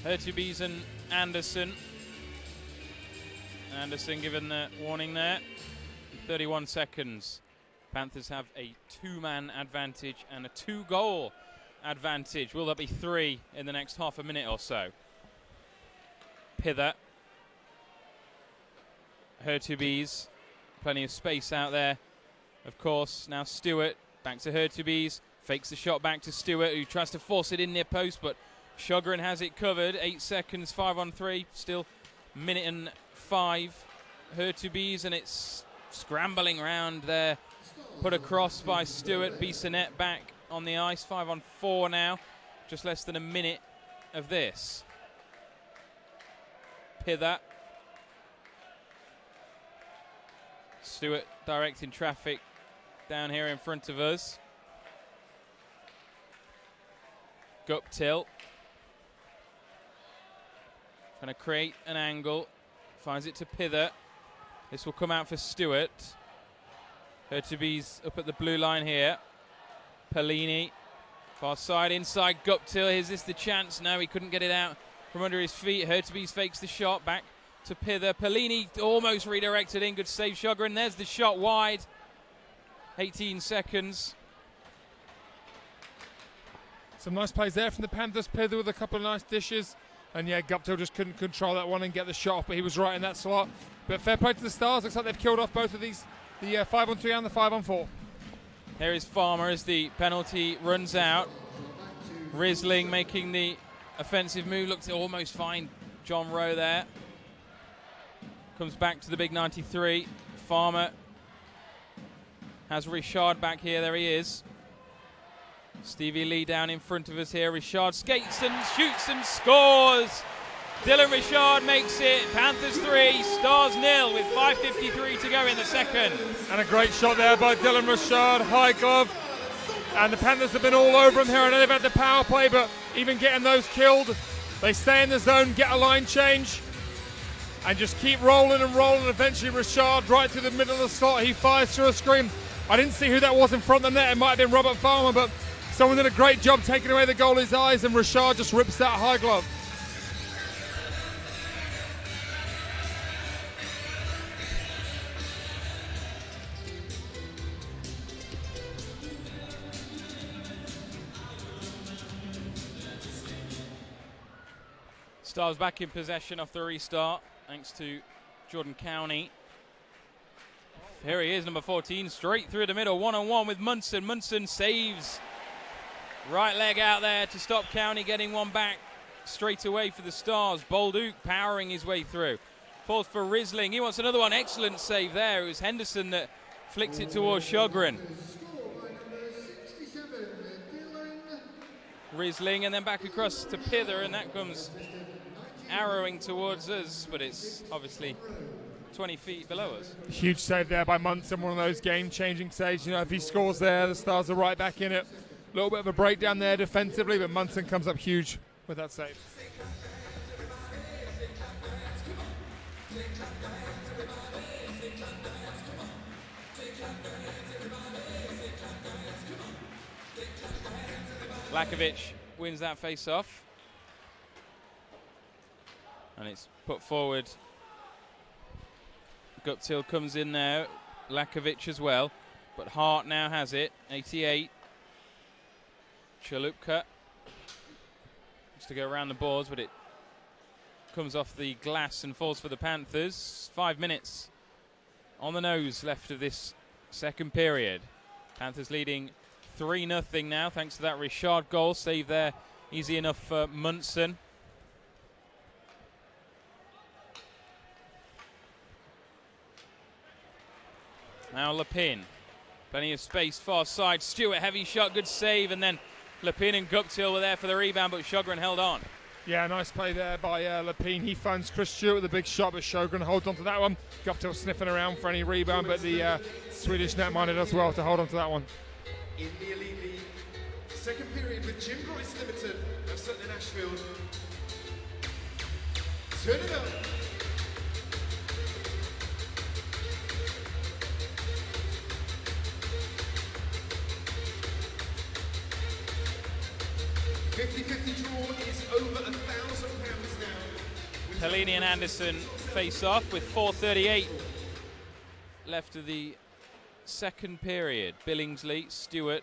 on. Hurtubise and Anderson. Anderson given the warning there. 31 seconds. Panthers have a 2-man advantage and a 2-goal advantage. Will there be 3 in the next half a minute or so? Pither. Hurtubise. Plenty of space out there. Of course, now Stewart. Back to Hurtubise. Fakes the shot back to Stewart, who tries to force it in near post, but Sugarin has it covered. 8 seconds, 5-on-3. Still minute and 5. Hurtubise, and it's scrambling round there. Put across by Stewart. Bissonnette back on the ice. 5-on-4 now. Just less than a minute of this. Pither. Stewart directing traffic down here in front of us. Guptill. Trying to create an angle. Finds it to Pither. This will come out for Stewart. Hurtubise up at the blue line here. Pellini. Far side, inside Guptill. Is this the chance? No, he couldn't get it out from under his feet. Hurtubise fakes the shot. Back to Pither. Pellini almost redirected in. Good save, Sugarin. There's the shot wide. 18 seconds. Some nice plays there from the Panthers. Pither with a couple of nice dishes. And yeah, Guptill just couldn't control that one and get the shot off, but he was right in that slot. But fair play to the Stars. Looks like they've killed off both of these, the 5-on-3 and the 5-on-4. Here is Farmer as the penalty runs out. Risling making the offensive move. Looks almost fine. John Rowe there. Comes back to the big 93. Farmer has Richard back here. There he is. Stevie Lee down in front of us here. Richard skates and shoots and scores. Dylan Richard makes it. Panthers 3, Stars 0 with 5:53 to go in the second. And a great shot there by Dylan Richard. High glove. And the Panthers have been all over them here. I know they've had the power play, but even getting those killed, they stay in the zone, get a line change, and just keep rolling and rolling. Eventually Richard right through the middle of the slot. He fires through a screen. I didn't see who that was in front of the net. It might have been Robert Farmer, but someone did a great job taking away the goalie's eyes, and Richard just rips that high glove. Stars back in possession off the restart, thanks to Jordan Cowney. Here he is, number 14, straight through the middle, one-on-one with Munson. Munson saves. Right leg out there to stop Cowney getting one back straight away for the Stars. Bolduc powering his way through. Falls for Risling. He wants another one. Excellent save there. It was Henderson that flicked it towards Sjogren. Risling and then back across to Pither, and that comes arrowing towards us, but it's obviously 20 feet below us. Huge save there by Munson, one of those game-changing saves. You know, if he scores there, the Stars are right back in it. A little bit of a breakdown there defensively, but Munson comes up huge with that save. Lakovic wins that face-off. And it's put forward. Guptill comes in now. Lakovic as well. But Hart now has it. 88. Chalupka. Just to go around the boards, but it comes off the glass and falls for the Panthers. 5 minutes on the nose left of this second period. Panthers leading 3-0 now, thanks to that Richard goal. Save there, easy enough for Munson. Now Lepin, plenty of space, far side. Stewart, heavy shot, good save, and then Lepin and Guptill were there for the rebound, but Sjogren held on. Yeah, nice play there by Lepin. He finds Chris Stewart with a big shot, but Sjogren holds on to that one. Guptill sniffing around for any rebound, but the Swedish netminder does well to hold on to that one. In the Elite League, second period with Jim Bryce Limited of Sutton and Ashfield. Turn it up. £50-50 draw is over £1,000 now. Pellini and Anderson face off with 4:38 left of the second period. Billingsley, Stewart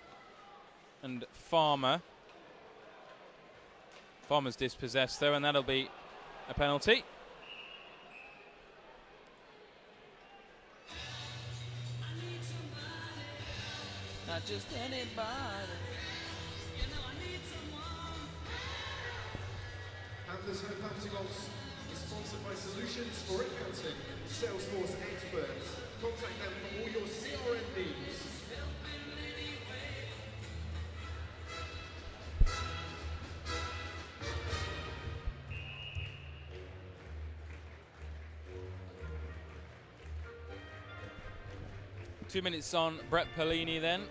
and Farmer. Farmer's dispossessed though, and that'll be a penalty. Not just anybody. Panthers Home Fantasy Goals is sponsored by Solutions for Accounting, Salesforce experts. Contact them for all your CRM needs. Two minutes on Brett Pellini then.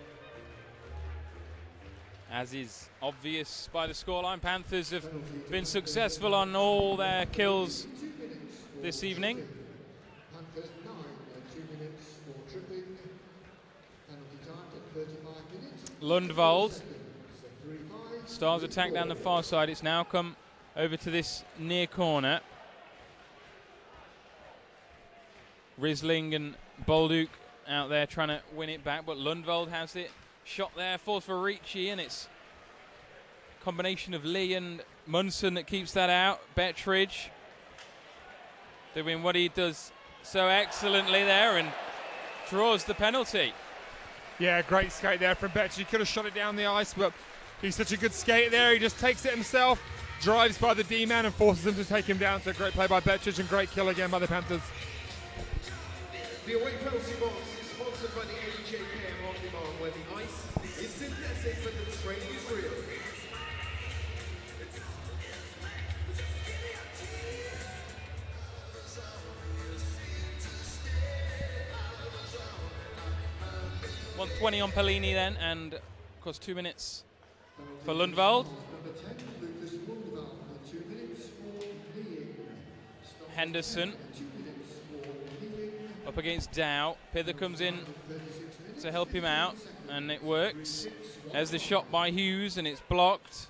As is obvious by the scoreline, Panthers have been successful on all their kills this evening. Panthers 9, 2 minutes for tripping. Penalty time at 35 minutes. Lundvald. Stars attack down the far side. It's now come over to this near corner. Risling and Bolduc out there trying to win it back, but Lundvald has it. Shot there, falls for Ricci, and it's a combination of Lee and Munson that keeps that out. Bettridge doing what he does so excellently there and draws the penalty. Yeah, great skate there from Bettridge. He could have shot it down the ice, but he's such a good skater there. He just takes it himself, drives by the D-man and forces him to take him down. So great play by Bettridge and great kill again by the Panthers. The away penalty box is sponsored by the EIHL on demand, where the ice is synthetic but the training is real. $120 on Pellini then, and Of course, 2 minutes for Lundvald. Number 10, Lucas Lundvald, 2 minutes for kneeing. Henderson 2 minutes for kneeing. up against Dow. Pither comes in to help him out, and it works. There's the shot by Hughes, and it's blocked.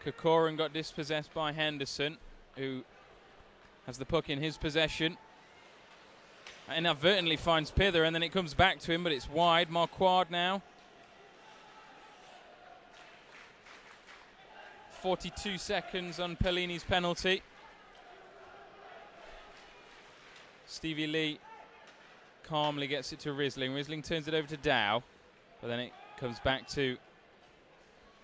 Kokorin got dispossessed by Henderson, who has the puck in his possession. Inadvertently finds Pither, and then it comes back to him, but it's wide. Marquardt now. 42 seconds on Pellini's penalty. Stevie Lee calmly gets it to Risling. Risling turns it over to Dow, but then it comes back to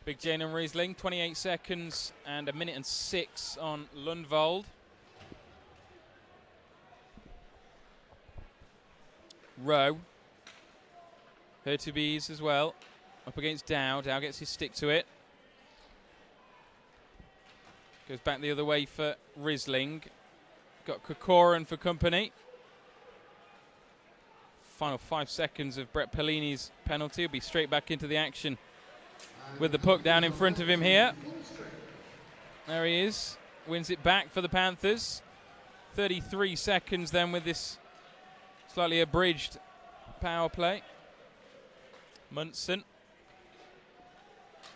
Big Jane and Risling. 28 seconds and 1 minute and 6 on Lundvald. Rowe. Hertubis as well. Up against Dow. Dow gets his stick to it. Goes back the other way for Risling. Got Kokorin for company. Final 5 seconds of Brett Pellini's penalty. He'll be straight back into the action with the puck down in front of him here. There he is. Wins it back for the Panthers. 33 seconds then with this slightly abridged power play. Munson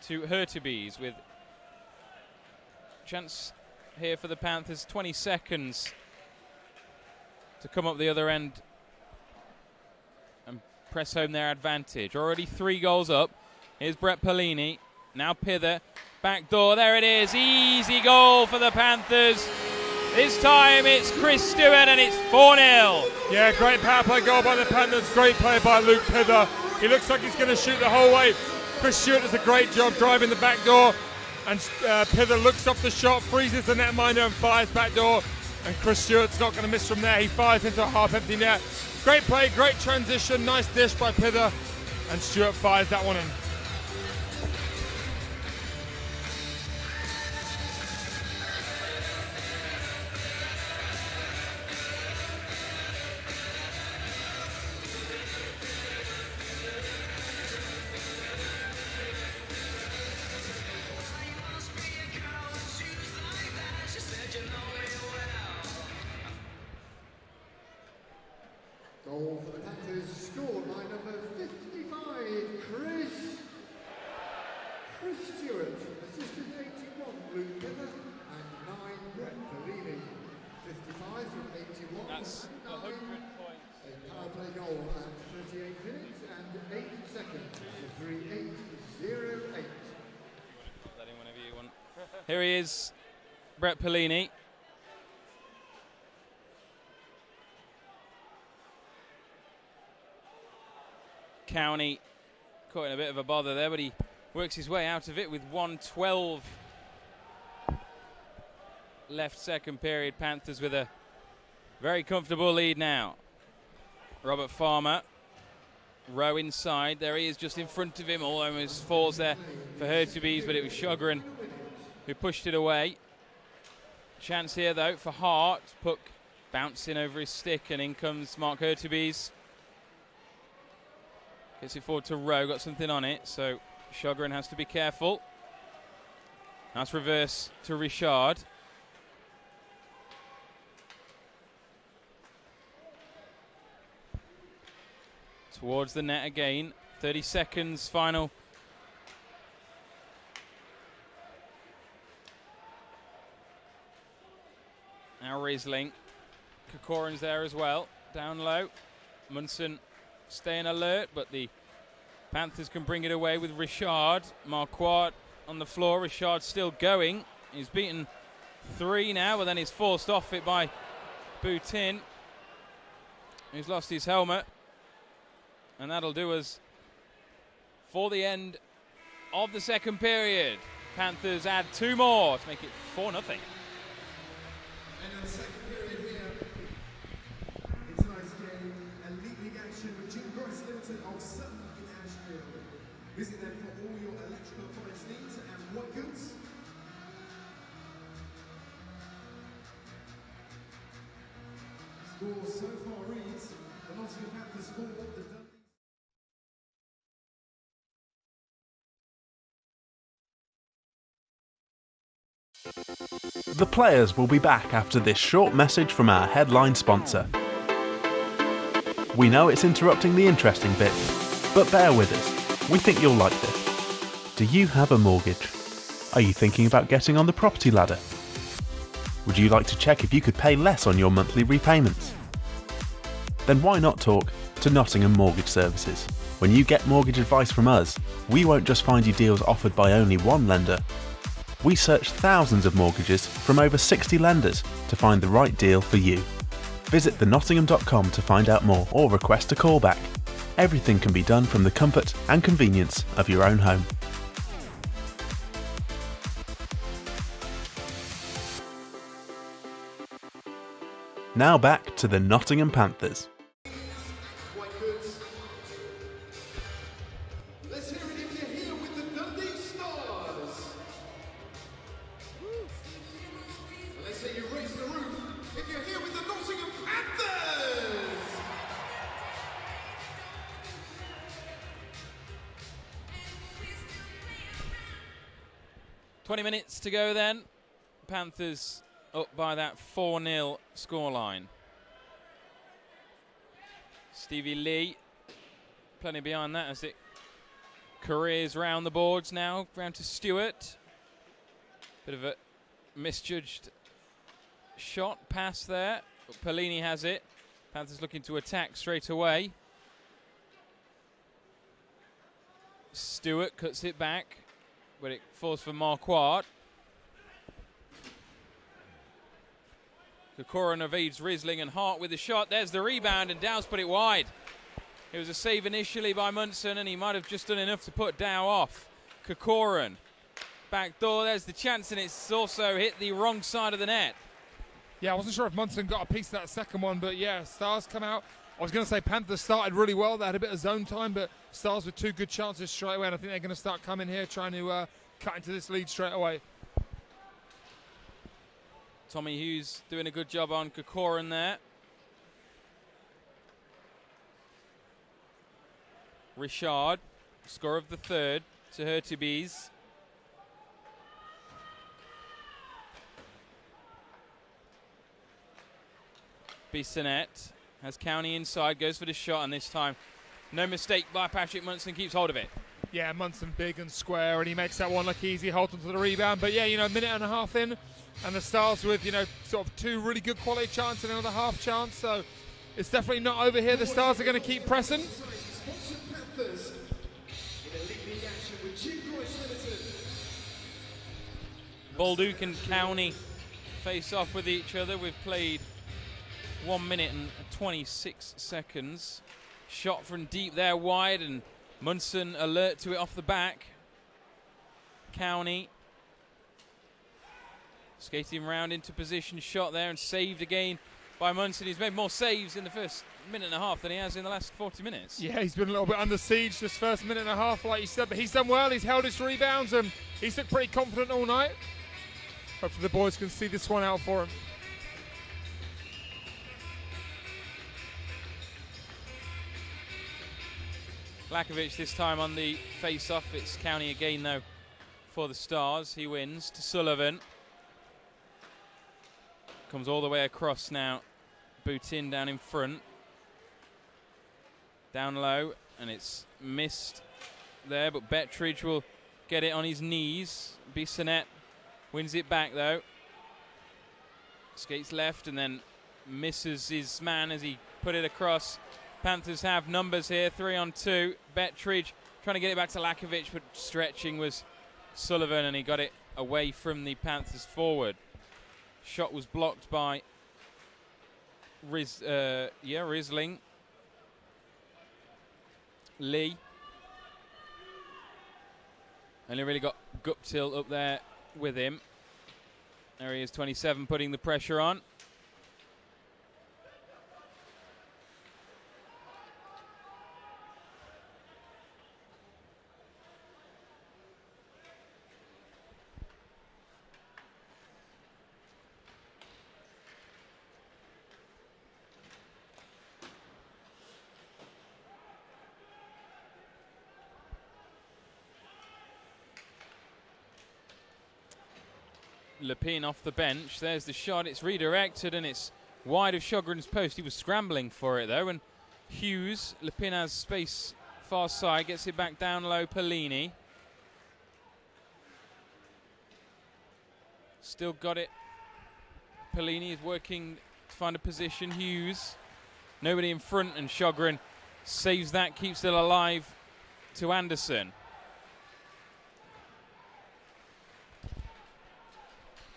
to Hertubis with chance here for the Panthers. 20 seconds to come up the other end and press home their advantage. Already 3 goals up. Here's Brett Pellini. Now Pither. Back door. There it is. Easy goal for the Panthers. This time it's Chris Stewart and it's 4-0. Yeah, great power play goal by the Panthers. Great play by Luke Pither. He looks like he's going to shoot the whole way. Chris Stewart does a great job driving the back door. And Pither looks off the shot, freezes the netminder and fires back door. And Chris Stewart's not going to miss from there. He fires into a half-empty net. Great play, great transition, nice dish by Pither. And Stewart fires that one in. Goal for the Panthers, scored by number 55, Chris Stewart, assisted 81, Luke Pither, and 9, Brett Pellini. 55 from 81, That's 100 and 9. points. A power play goal at 38 minutes and 8 seconds, so 3-8-0-8. That in whenever you want. Here he is, Brett Pellini. County caught in a bit of a bother there, but he works his way out of it with 1:12 left second period. Panthers with a very comfortable lead now. Robert Farmer, Rowe inside. There he is just in front of him. Almost falls there for Hertubis, but it was Sjogren who pushed it away. Chance here though for Hart. Puck bouncing over his stick, and in comes Mark Hertubis. Gets it forward to Rowe, got something on it, so Sjogren has to be careful. Nice reverse to Richard. Towards the net again, 30 seconds final. Now Risling. Kokorin's there as well, down low. Munson staying alert, but the Panthers can bring it away with Richard. Marquardt on the floor. Richard still going. He's beaten 3 now, but then he's forced off it by Boutin, who's lost his helmet. And that'll do us for the end of the second period. Panthers add 2 more to make it 4-0. And in the second period here, it's a nice game, elite league action with Jim Grice Limited of Sutton in Ashfield. Visit them for all your electrical appliance needs and white goods. Score so far reads, the Nottingham Panthers forward, the Dundee. The players will be back after this short message from our headline sponsor. We know it's interrupting the interesting bit, but bear with us. We think you'll like this. Do you have a mortgage? Are you thinking about getting on the property ladder? Would you like to check if you could pay less on your monthly repayments? Then why not talk to Nottingham Mortgage Services? When you get mortgage advice from us, we won't just find you deals offered by only one lender. We search thousands of mortgages from over 60 lenders to find the right deal for you. Visit thenottingham.com to find out more or request a call back. Everything can be done from the comfort and convenience of your own home. Now back to the Nottingham Panthers. Quite good. Let's hear it if you're here with the Dundee Stars. And let's say you raise the roof if you're here with the Nottingham Panthers. "20 minutes to go then. Panthers up by that 4-0 scoreline. Stevie Lee plenty behind that as it careers round the boards now, round to Stewart. Bit of a misjudged shot pass there, but Pellini has it. Panthers looking to attack straight away. Stewart cuts it back, but it falls for Marquardt. Kokorin evades Riesling and Hart with the shot. There's the rebound, and Dow's put it wide. It was a save initially by Munson, and he might have just done enough to put Dow off. Kokorin, back door, there's the chance, and it's also hit the wrong side of the net. Yeah, I wasn't sure if Munson got a piece of that second one, but yeah, Stars come out. I was going to say Panthers started really well. They had a bit of zone time, but Stars with two good chances straight away, and I think they're going to start coming here, trying to cut into this lead straight away. Tommy Hughes doing a good job on Kokorin there. Richard, score of the third to Hurtubise. Bissonnette has County inside, goes for the shot, and this time no mistake by Patrick Munson, keeps hold of it. Yeah, Munson big and square, and he makes that one look easy, holds onto the rebound. But yeah, minute and a half in, and the Stars with, sort of two really good quality chances and another half chance. So it's definitely not over here. The Stars are going to keep pressing. Baldock and County face off with each other. We've played 1 minute and 26 seconds. Shot from deep there, wide, and Munson alert to it off the back. County skating round into position, shot there and saved again by Munson. He's made more saves in the first minute and a half than he has in the last 40 minutes. Yeah, he's been a little bit under siege this first minute and a half, like you said, but he's done well. He's held his rebounds and he's looked pretty confident all night. Hopefully the boys can see this one out for him. Lakovic this time on the face-off. It's County again, though, for the Stars. He wins to Sullivan. Comes all the way across now. Boutin down in front. Down low, and it's missed there, but Bettridge will get it on his knees. Bissonnette wins it back, though. Skates left and then misses his man as he put it across. Panthers have numbers here, 3-on-2. Bettridge trying to get it back to Lakovic, but stretching was Sullivan, and he got it away from the Panthers forward. Shot was blocked by Riesling. Lee. Only really got Guptill up there with him. There he is, 27, putting the pressure on. Lepine off the bench. There's the shot. It's redirected and it's wide of Sjogren's post. He was scrambling for it though. And Hughes, Lepine has space far side, gets it back down low. Pellini. Still got it. Pellini is working to find a position. Hughes. Nobody in front and Sjogren saves that, keeps it alive to Anderson.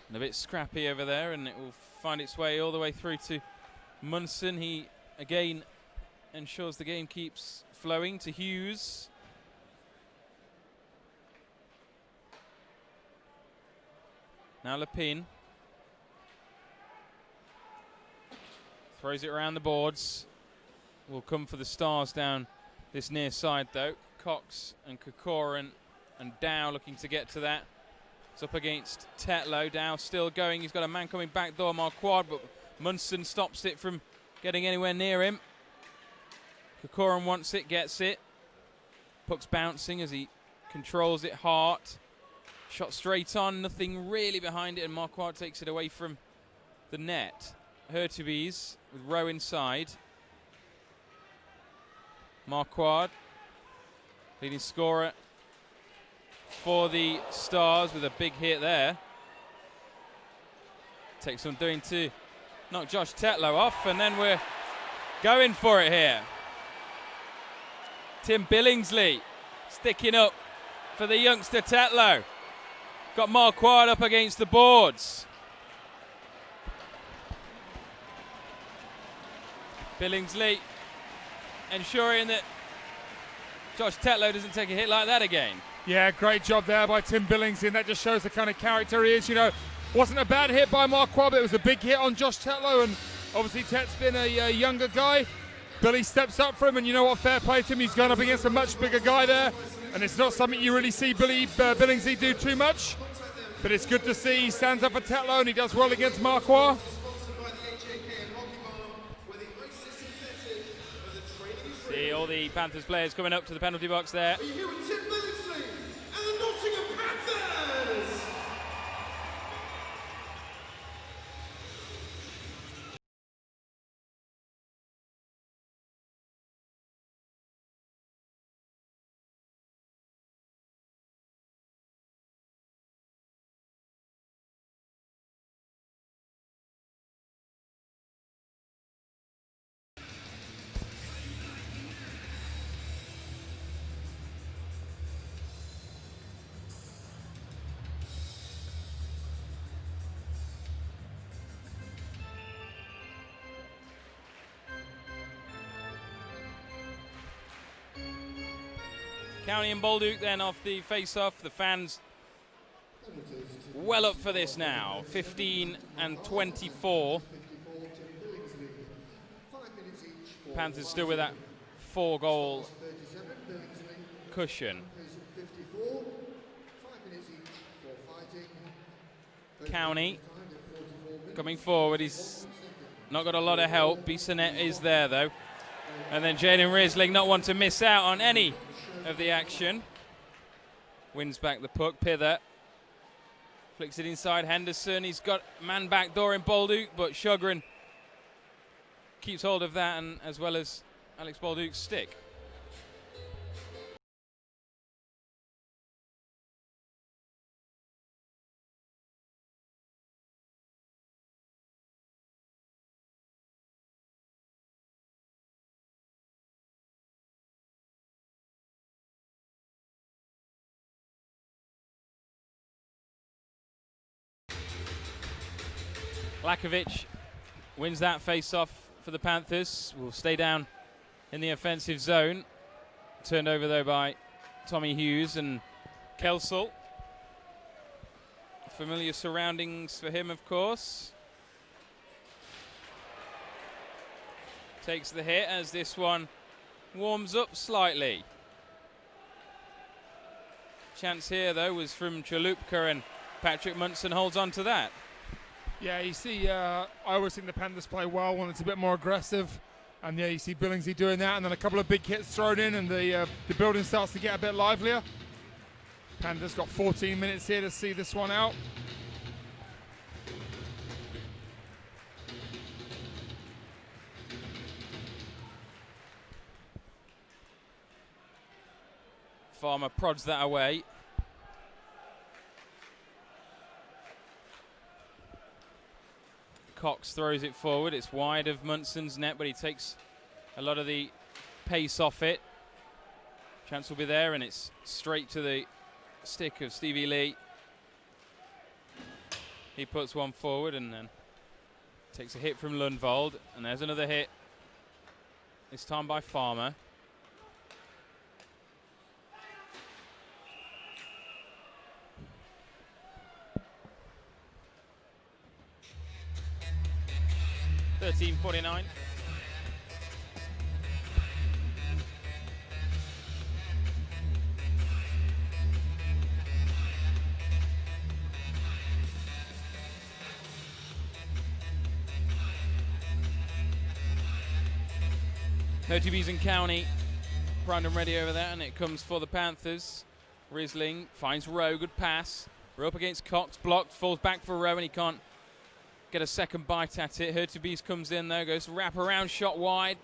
And a bit scrappy over there, and it will find its way all the way through to Munson. He again ensures the game keeps flowing to Hughes. Now Lepine. Throws it around the boards. Will come for the Stars down this near side though. Cox and Kokoran and Dow looking to get to that. It's up against Tetlow. Dow still going. He's got a man coming back door, Marquardt, but Munson stops it from getting anywhere near him. Kokoran wants it, gets it. Puck's bouncing as he controls it. Hart. Shot straight on, nothing really behind it, and Marquardt takes it away from the net. Hurtubise with Rowe inside. Marquardt, leading scorer for the Stars with a big hit there. Takes some doing to knock Josh Tetlow off, and then we're going for it here. Tim Billingsley sticking up for the youngster Tetlow. Got Marquardt up against the boards. Billingsley ensuring that Josh Tetlow doesn't take a hit like that again. Yeah, great job there by Tim Billingsley, and that just shows the kind of character he is. You know, wasn't a bad hit by Marquardt, but it was a big hit on Josh Tetlow, and obviously Tet's been a younger guy. Billy steps up for him, and you know what, fair play to him. He's going up against a much bigger guy there, and it's not something you really see Billingsley do too much, but it's good to see he stands up for Tetlow, and he does well against Marquardt. See all the Panthers players coming up to the penalty box there. Are you here with Tim Billingsley and the Nottingham Panthers? County and Bolduc then off the face-off. The fans well up for this now. 15 and 24. Panthers still with that 4-goal cushion. County coming forward. He's not got a lot of help. Bissonnette is there though. And then Jaden Risling, not one to miss out on any of the action. Wins back the puck. Pither flicks it inside Henderson. He's got man back door in Bolduc, but Sjogren keeps hold of that, and as well as Alex Bolduc's stick. Lakovic wins that face-off for the Panthers. Will stay down in the offensive zone. Turned over though by Tommy Hughes and Kelsall. Familiar surroundings for him, of course. Takes the hit as this one warms up slightly. Chance here though was from Chalupka, and Patrick Munson holds on to that. Yeah, you see, I always think the Panthers play well when it's a bit more aggressive. And yeah, you see Billingsley doing that, and then a couple of big hits thrown in, and the building starts to get a bit livelier. Panthers got 14 minutes here to see this one out. Farmer prods that away. Cox throws it forward. It's wide of Munson's net, but he takes a lot of the pace off it. Chance will be there, and it's straight to the stick of Stevie Lee. He puts one forward and then takes a hit from Lundvald, and there's another hit, this time by Farmer. $13.49. Hertubes and County primed and ready over there, and it comes for the Panthers. Risling finds Rowe, good pass. We're up against Cox, blocked, falls back for Rowe, and he can't get a second bite at it. Hertubes comes in though, goes wrap around, shot wide.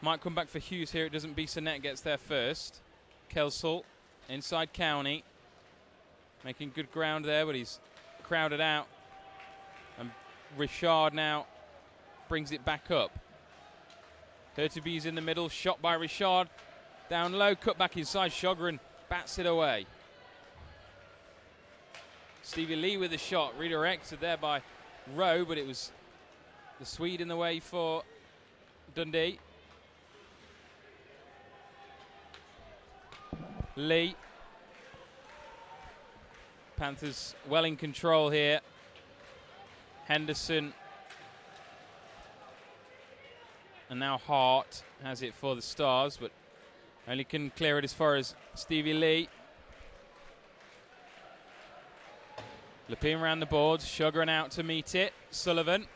Might come back for Hughes here, it doesn't. Bissonette gets there first. Kelsall inside County, making good ground there, but he's crowded out. And Richard now brings it back up. Hertubes in the middle, shot by Richard. Down low, cut back inside, Sjogren bats it away. Stevie Lee with the shot, redirected there by Rowe, but it was the Swede in the way for Dundee. Lee. Panthers well in control here. Henderson. And now Hart has it for the Stars, but only can clear it as far as Stevie Lee. Lepine around the boards, Sjogren out to meet it. Sullivan.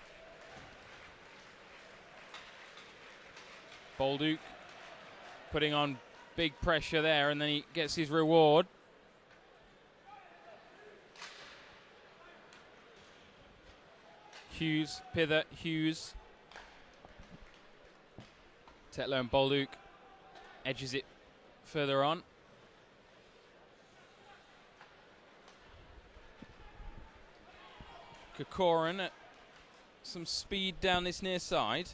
Bolduc putting on big pressure there, and then he gets his reward. Hughes, Pither, Hughes. Tetlow and Bolduc edges it further on. Kokorin at some speed down this near side.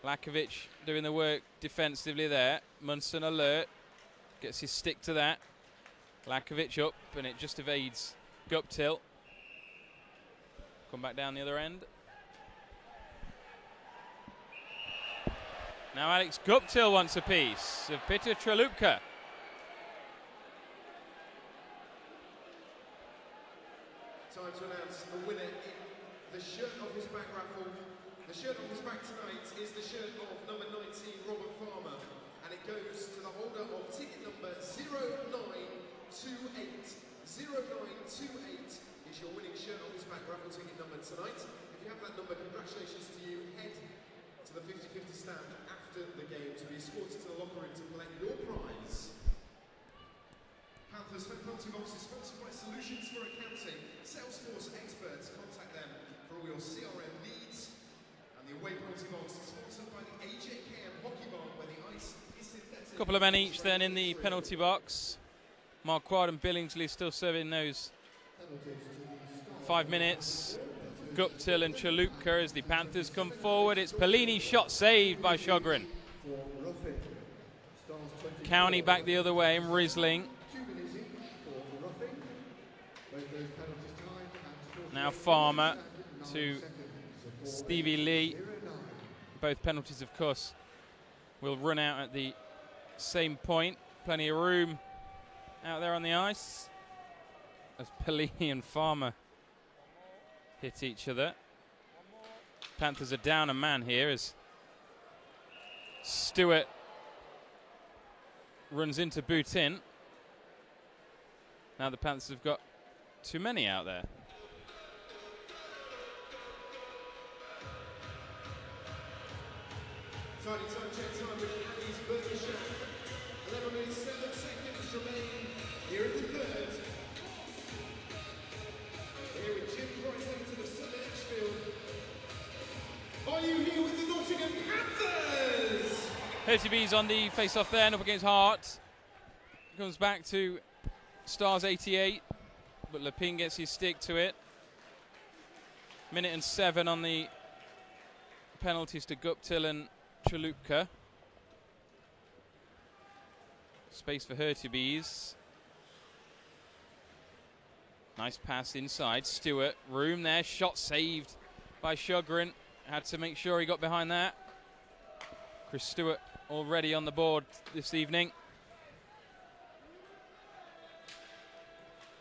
Lakovic doing the work defensively there. Munson alert, gets his stick to that. Lakovic up, and it just evades Guptill. Come back down the other end. Now Alex Guptill wants a piece of Peter Trelupka. Time to announce the winner in the shirt off his back raffle. The shirt off his back tonight is the shirt of number 19, Robert Farmer, and it goes to the holder of ticket number 0928. 0928 is your winning shirt off his back raffle ticket number tonight. If you have that number, congratulations to you. Head to the 50-50 stand after the game to be escorted to the locker room to collect your prize. Panthers home penalty box is sponsored by Solutions for Accounting. Salesforce experts, contact them for all your CRM needs. And the away penalty box is sponsored by the AJKM Hockey Bar, where the ice is synthetic. Couple of men each then in the penalty box. Marquardt and Billingsley still serving those 5 minutes. Guptill and Chalupka as the Panthers come forward. It's Pellini's shot saved by Sjogren. County back the other way, and Risling. Now Farmer to Stevie Lee. Both penalties, of course, will run out at the same point. Plenty of room out there on the ice as Pellini and Farmer hit each other. Panthers are down a man here as Stewart runs into Boutin. Now the Panthers have got too many out there. Tidy time check time with Andy's Burger Shack. 11 minutes 7 seconds remain here in the third. Here with Jim Price into the southern Edgefield. Are you here with the Nottingham Panthers? Hertybees on the face-off there, and up against Hart. Comes back to Stars 88, but Lepine gets his stick to it. Minute and 7 on the penalties to Guptill and Chalupka. Space for Hertybees. Nice pass inside. Stewart, room there, shot saved by Sjogren. Had to make sure he got behind that. Chris Stewart already on the board this evening.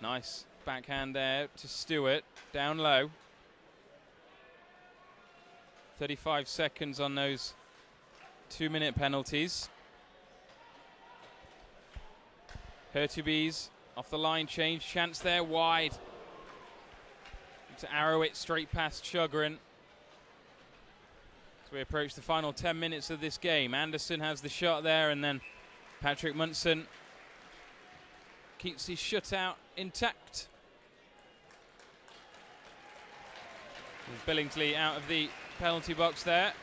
Nice backhand there to Stewart, down low. 35 seconds on those 2-minute penalties. Hertybees off the line change, chance there, wide. To arrow it straight past Sjogren. As we approach the final 10 minutes of this game. Anderson has the shot there, and then Patrick Munson keeps his shutout intact. Billingsley out of the penalty box there.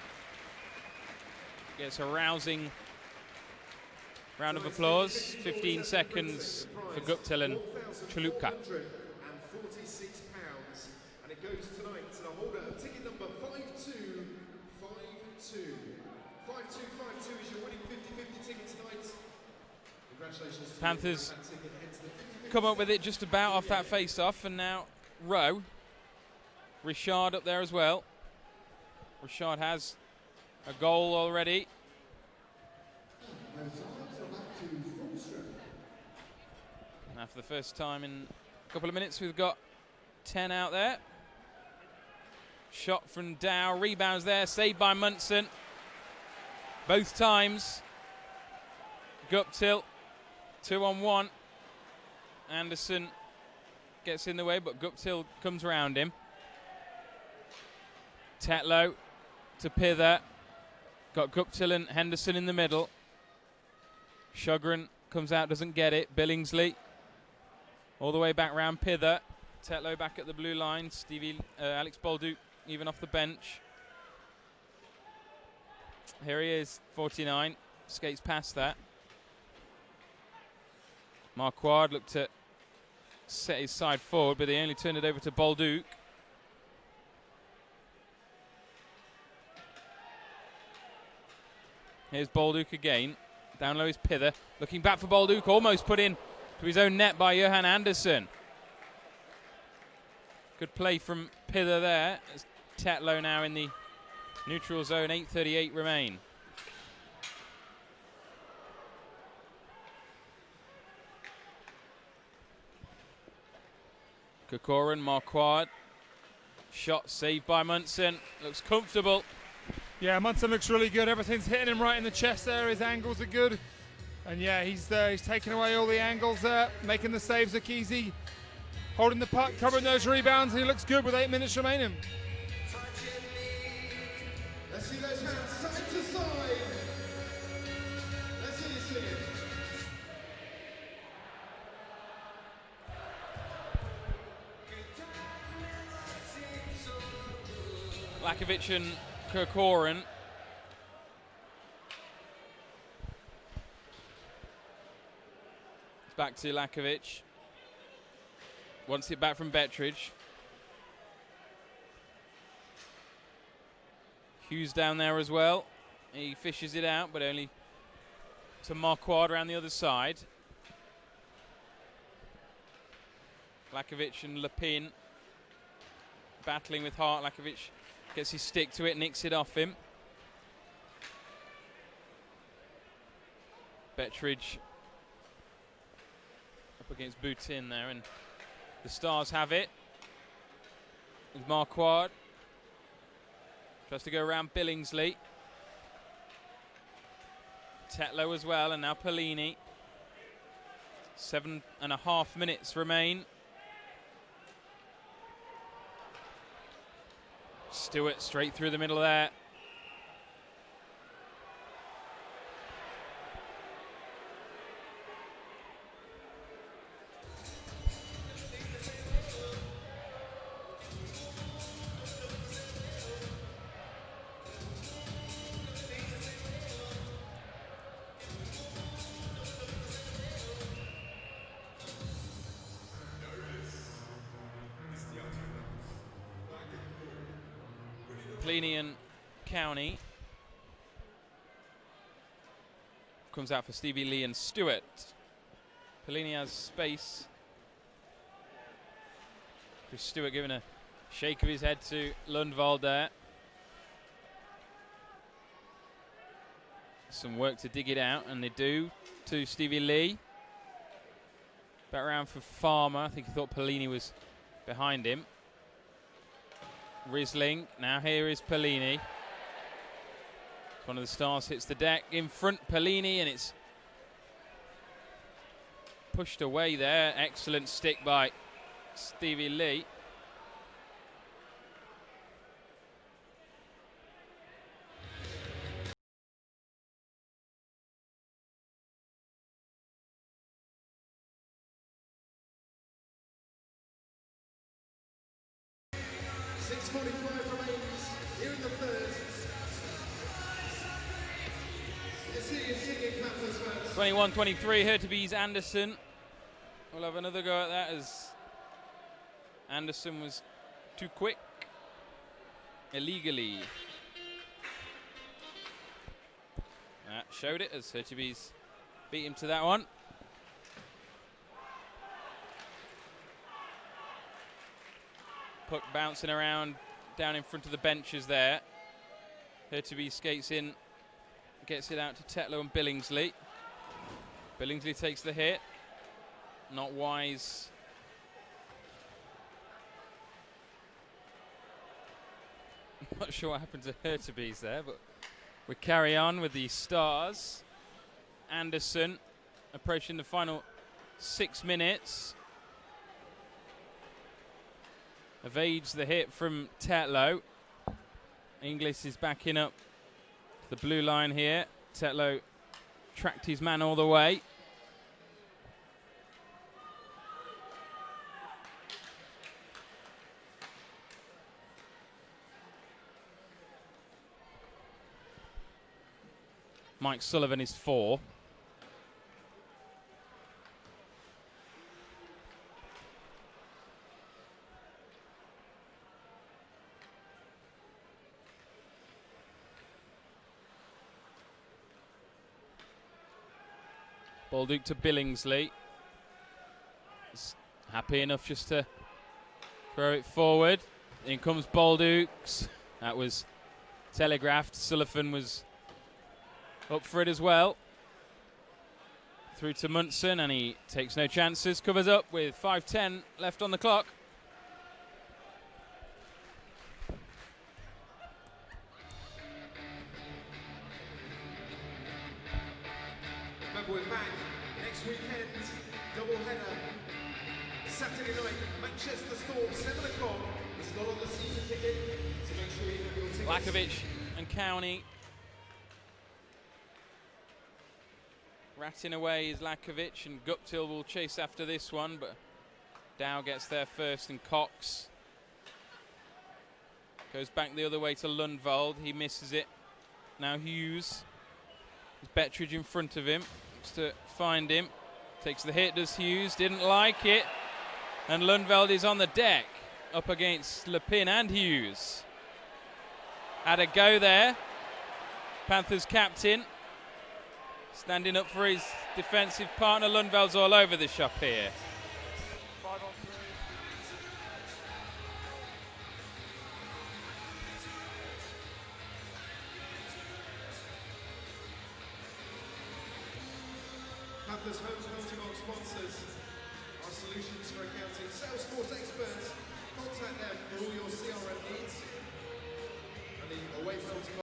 Gets a rousing round of applause. 15 seconds for Guptill and Chalupka. £46, and it goes tonight to the holder of ticket number 5252. 5252 is your winning 50-50 ticket tonight. Congratulations to Panthers you. come up with it just about off that face-off, and now Rowe. Richard up there as well. Richard has a goal already. Now for the first time in a couple of minutes we've got 10 out there. Shot from Dow, rebounds there, saved by Munson. Both times. Guptill, 2-on-1. Anderson gets in the way, but Guptill comes around him. Tetlow to Pither. Got Guptill and Henderson in the middle. Sjogren comes out, doesn't get it. Billingsley all the way back round Pither. Tetlow back at the blue line. Alex Bolduc even off the bench. Here he is, 49. Skates past that. Marquard looked to set his side forward, but they only turned it over to Bolduc. Here's Bolduc again. Down low is Pither. Looking back for Bolduc. Almost put in to his own net by Johan Anderson. Good play from Pither there. As Tetlow now in the neutral zone. 8:38 remain. Kokoran, Marquard. Shot saved by Munson. Looks comfortable. Yeah, Munson looks really good. Everything's hitting him right in the chest there. His angles are good. And yeah, he's taking away all the angles there, making the saves look easy. Holding the puck, covering those rebounds. He looks good with 8 minutes remaining. Let's see those hands side to side. Let's see you sing it. Lakovic and Kokoran. It's back to Lakovic. Wants it back from Bettridge. Hughes down there as well. He fishes it out, but only to Marquard around the other side. Lakovic and Lepine battling with Hart. Lakovic gets his stick to it, nicks it off him. Bettridge up against Boutin there, and the Stars have it. With Marquard. Tries to go around Billingsley. Tetlow as well, and now Polini. 7.5 minutes remain. Stewart straight through the middle there. Pliny and County. Comes out for Stevie Lee and Stewart. Pelini has space. Chris Stewart giving a shake of his head to Lundvald there. Some work to dig it out, and they do to Stevie Lee. Back round for Farmer. I think he thought Pelini was behind him. Riesling. Now here is Pelini. One of the stars hits the deck in front, Pelini, and it's pushed away there. Excellent stick by Stevie Lee. Remains here in the third. 21-23, Hurtubise Anderson. We'll have another go at that as Anderson was too quick. Illegally. That showed it as Hurtubise beat him to that one. Puck bouncing around down in front of the benches there. Hurtubise skates in, gets it out to Tetlow and Billingsley. Billingsley takes the hit. Not wise. Not sure what happened to Hurtubise there, but we carry on with the Stars. Anderson approaching the final 6 minutes. Evades the hit from Tetlow. Inglis is backing up the blue line here. Tetlow tracked his man all the way. Mike Sullivan is 4. Baldock to Billingsley. He's happy enough just to throw it forward. In comes Baldukes. That was telegraphed. Sullivan was up for it as well. Through to Munson, and he takes no chances. Covers up with 5:10 left on the clock. Remember, we're back next weekend, double header. Saturday night, Manchester Storm, 7 o'clock. It's not on the season ticket, so make sure you have your tickets. Lakovic and County. Ratting away is Lakovic, and Guptill will chase after this one, but Dow gets there first, and Cox goes back the other way to Lundvald. He misses it. Now Hughes. Bettridge in front of him. Looks to find him. Takes the hit, does Hughes. Didn't like it. And Lundvald is on the deck up against Lepin and Hughes. Had a go there. Panthers captain standing up for his defensive partner. Lundvald's all over the shop here. Panthers home multi-mark sponsors. Our solutions for accounting Salesforce experts. Contact them for all your CRM needs. And the away multi-mark.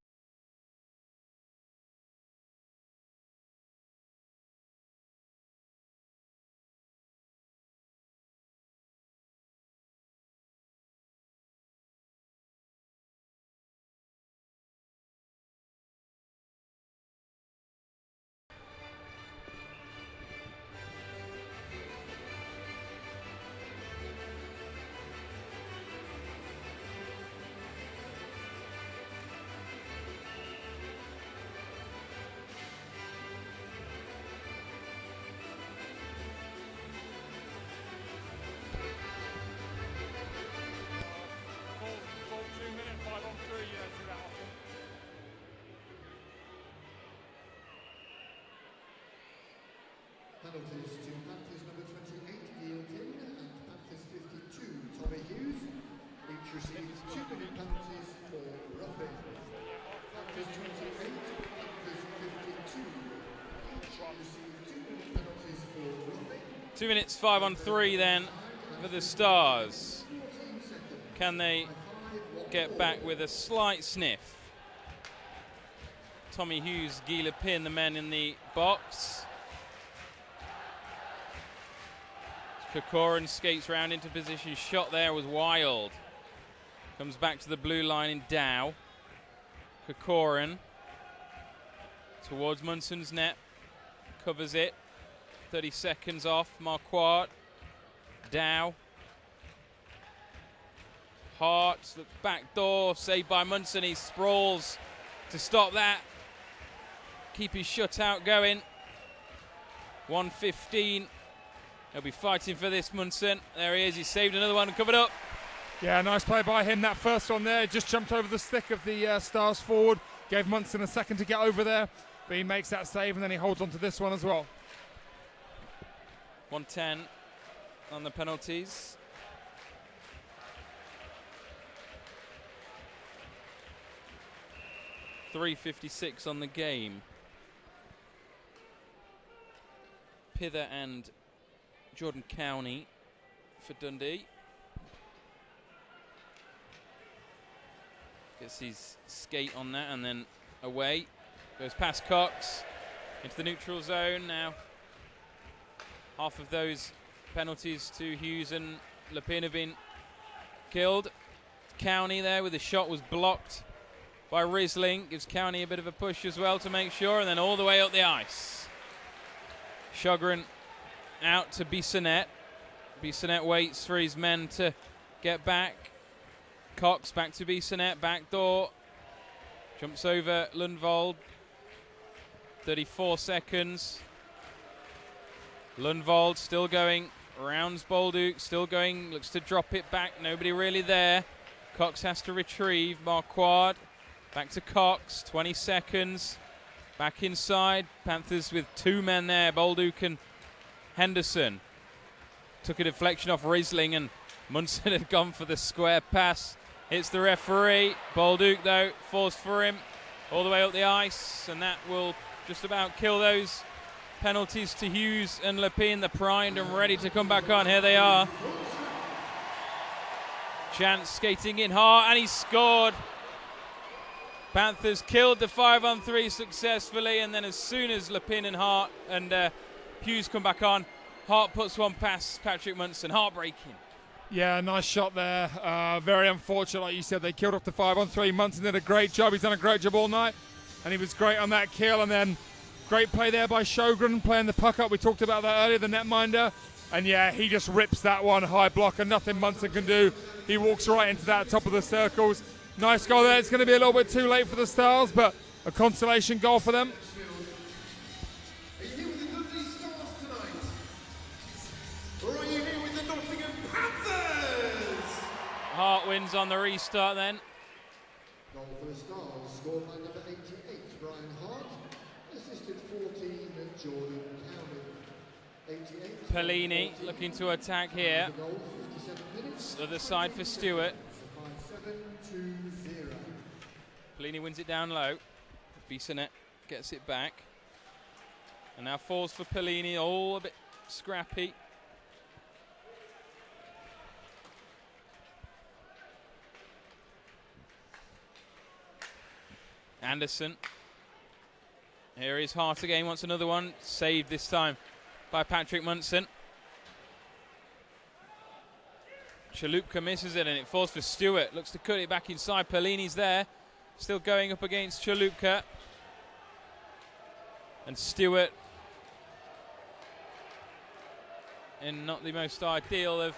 penalties to Panthers number 28, Guillotine, and Panthers 52, Tommy Hughes. Each received 2-minute penalties for roughing. Panthers 28, Panthers 52. Each received 2-minute penalties for roughing. 2 minutes 5 on 3 then for the Stars. Can they get back with a slight sniff? Tommy Hughes, Guy Lepin, the men in the box. Kokorin skates round into position. Shot there was wild. Comes back to the blue line in Dow. Kokorin towards Munson's net. Covers it. 30 seconds off. Marquardt. Dow. Hart. Back door. Saved by Munson. He sprawls to stop that. Keep his shutout going. 1:15. He'll be fighting for this, Munson. There he is. He saved another one and covered up. Yeah, nice play by him. That first one there just jumped over the stick of the Stars forward. Gave Munson a second to get over there. But he makes that save and then he holds on to this one as well. 1:10 on the penalties. .356 on the game. Pither and Jordan Cowney for Dundee. Gets his skate on that and then away. Goes past Cox into the neutral zone. Now half of those penalties to Hughes and Lepin have been killed. Cowney there with the shot was blocked by Risling. Gives Cowney a bit of a push as well to make sure, and then all the way up the ice. Sjogren out to Bissonnette. Bissonnette waits for his men to get back. Cox back to Bissonnette, back door. Jumps over Lundvald. 34 seconds. Lundvald still going. Rounds Bolduc, still going. Looks to drop it back. Nobody really there. Cox has to retrieve. Marquardt back to Cox. 20 seconds. Back inside. Panthers with two men there. Bolduc and Henderson. Took a deflection off Risling and Munson had gone for the square pass. It's the referee. Bolduc though falls for him all the way up the ice, and that will just about kill those penalties to Hughes and Lepin. They're primed and ready to come back on. Here they are. Chance skating in hard and he scored. Panthers killed the 5-on-3 successfully, and then as soon as Lepin and Hart and Hughes come back on, Hart puts one past Patrick Munson. Heartbreaking. Yeah, nice shot there. Very unfortunate, like you said. They killed off the 5-on-3. Munson did a great job. He's done a great job all night, and he was great on that kill. And then great play there by Sjogren, playing the puck up. We talked about that earlier, the netminder. And yeah, he just rips that one high block, and nothing Munson can do. He walks right into that top of the circles. Nice goal there. It's going to be a little bit too late for the Stars, but a consolation goal for them. Are you here with the Dundee Stars tonight? Or are you here with the Nottingham Panthers? Hart wins on the restart then. Goal for the Stars, scored by number 88, Brian Hart. Assisted 14, Jordan Cowney. 88. Pellini looking to attack here. Goal, 57 minutes. Other side for Stewart. 5-7-2-0. Pellini wins it down low. Bissonnette gets it back. And now falls for Pellini, all a bit scrappy. Anderson. Here is Hart again, wants another one. Saved this time by Patrick Munson. Chalupka misses it and it falls for Stewart. Looks to cut it back inside. Pellini's there. Still going up against Chalupka. And Stewart in not the most ideal of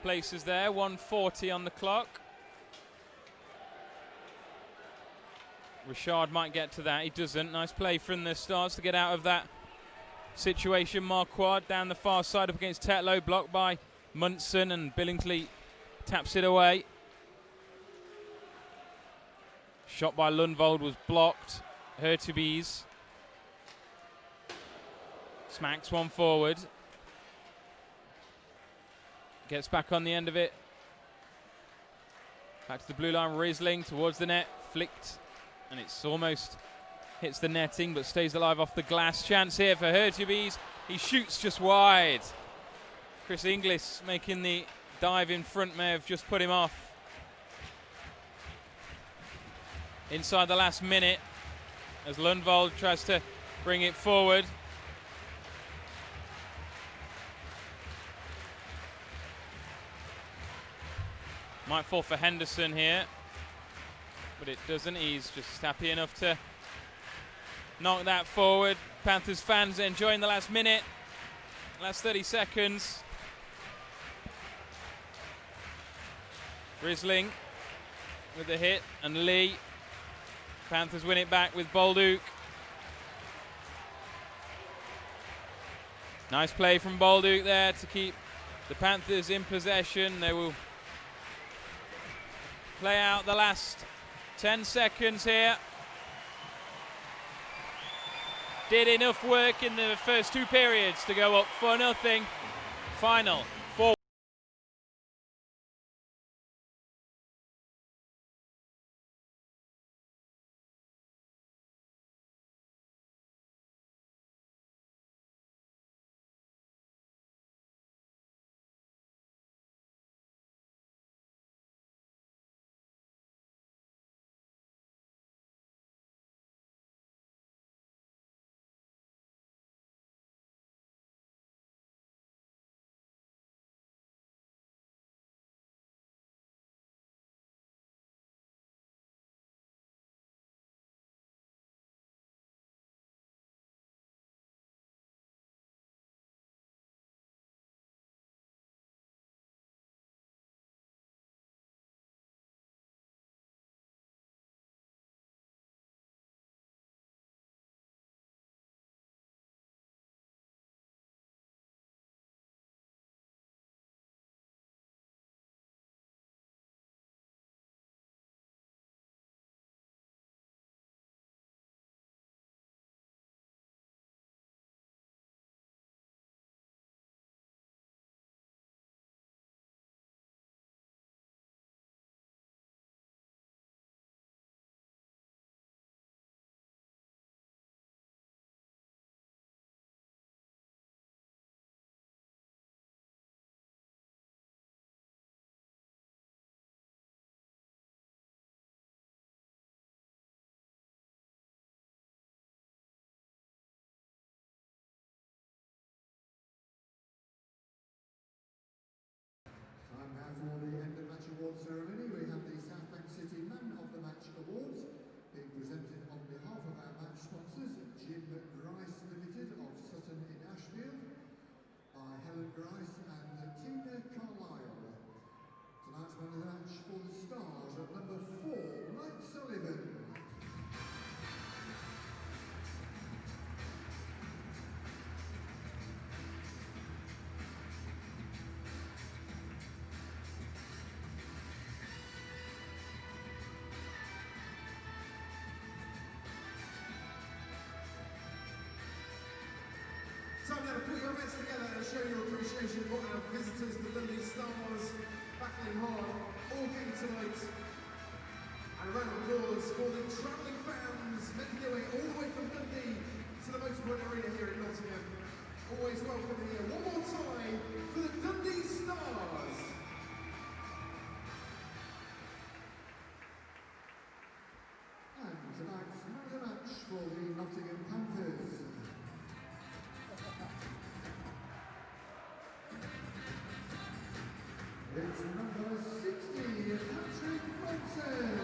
places there. 1:40 on the clock. Richard might get to that. He doesn't. Nice play from the Stars to get out of that situation. Marquardt down the far side up against Tetlow. Blocked by Munson, and Billingsley taps it away. Shot by Lundvald was blocked. Hertubis Smacks one forward. Gets back on the end of it. Back to the blue line, Riesling towards the net. Flicked, and it's almost hits the netting, but stays alive off the glass. Chance here for Hertubies. He shoots just wide. Chris Inglis making the dive in front, may have just put him off. Inside the last minute, as Lundvald tries to bring it forward. Might fall for Henderson here, but it doesn't. He's just happy enough to knock that forward. Panthers fans enjoying the last minute, last 30 seconds. Riesling with the hit, and Lee. Panthers win it back with Bolduc. Nice play from Bolduc there to keep the Panthers in possession. They will play out the last 10 seconds here. Did enough work in the first two periods to go up 4-0. Final 4. Time now for the end of match award ceremony. We have the South Bank City Man of the Match Awards being presented on behalf of our match sponsors, Jim Grice Limited of Sutton in Ashfield, by Helen Grice and Tina Carlisle. Tonight's man of the match for the Stars at number 4, Mike Sullivan. Time now to put your hands together and show your appreciation for our visitors, the Dundee Stars, battling hard all game tonight. And a round of applause for the travelling fans making their way all the way from Dundee to the Motorpoint Arena here in Nottingham. Always welcome here. One more time for the Dundee Stars. And tonight's man of the match for the Nottingham Panthers. It's number 60, Patrick Monson.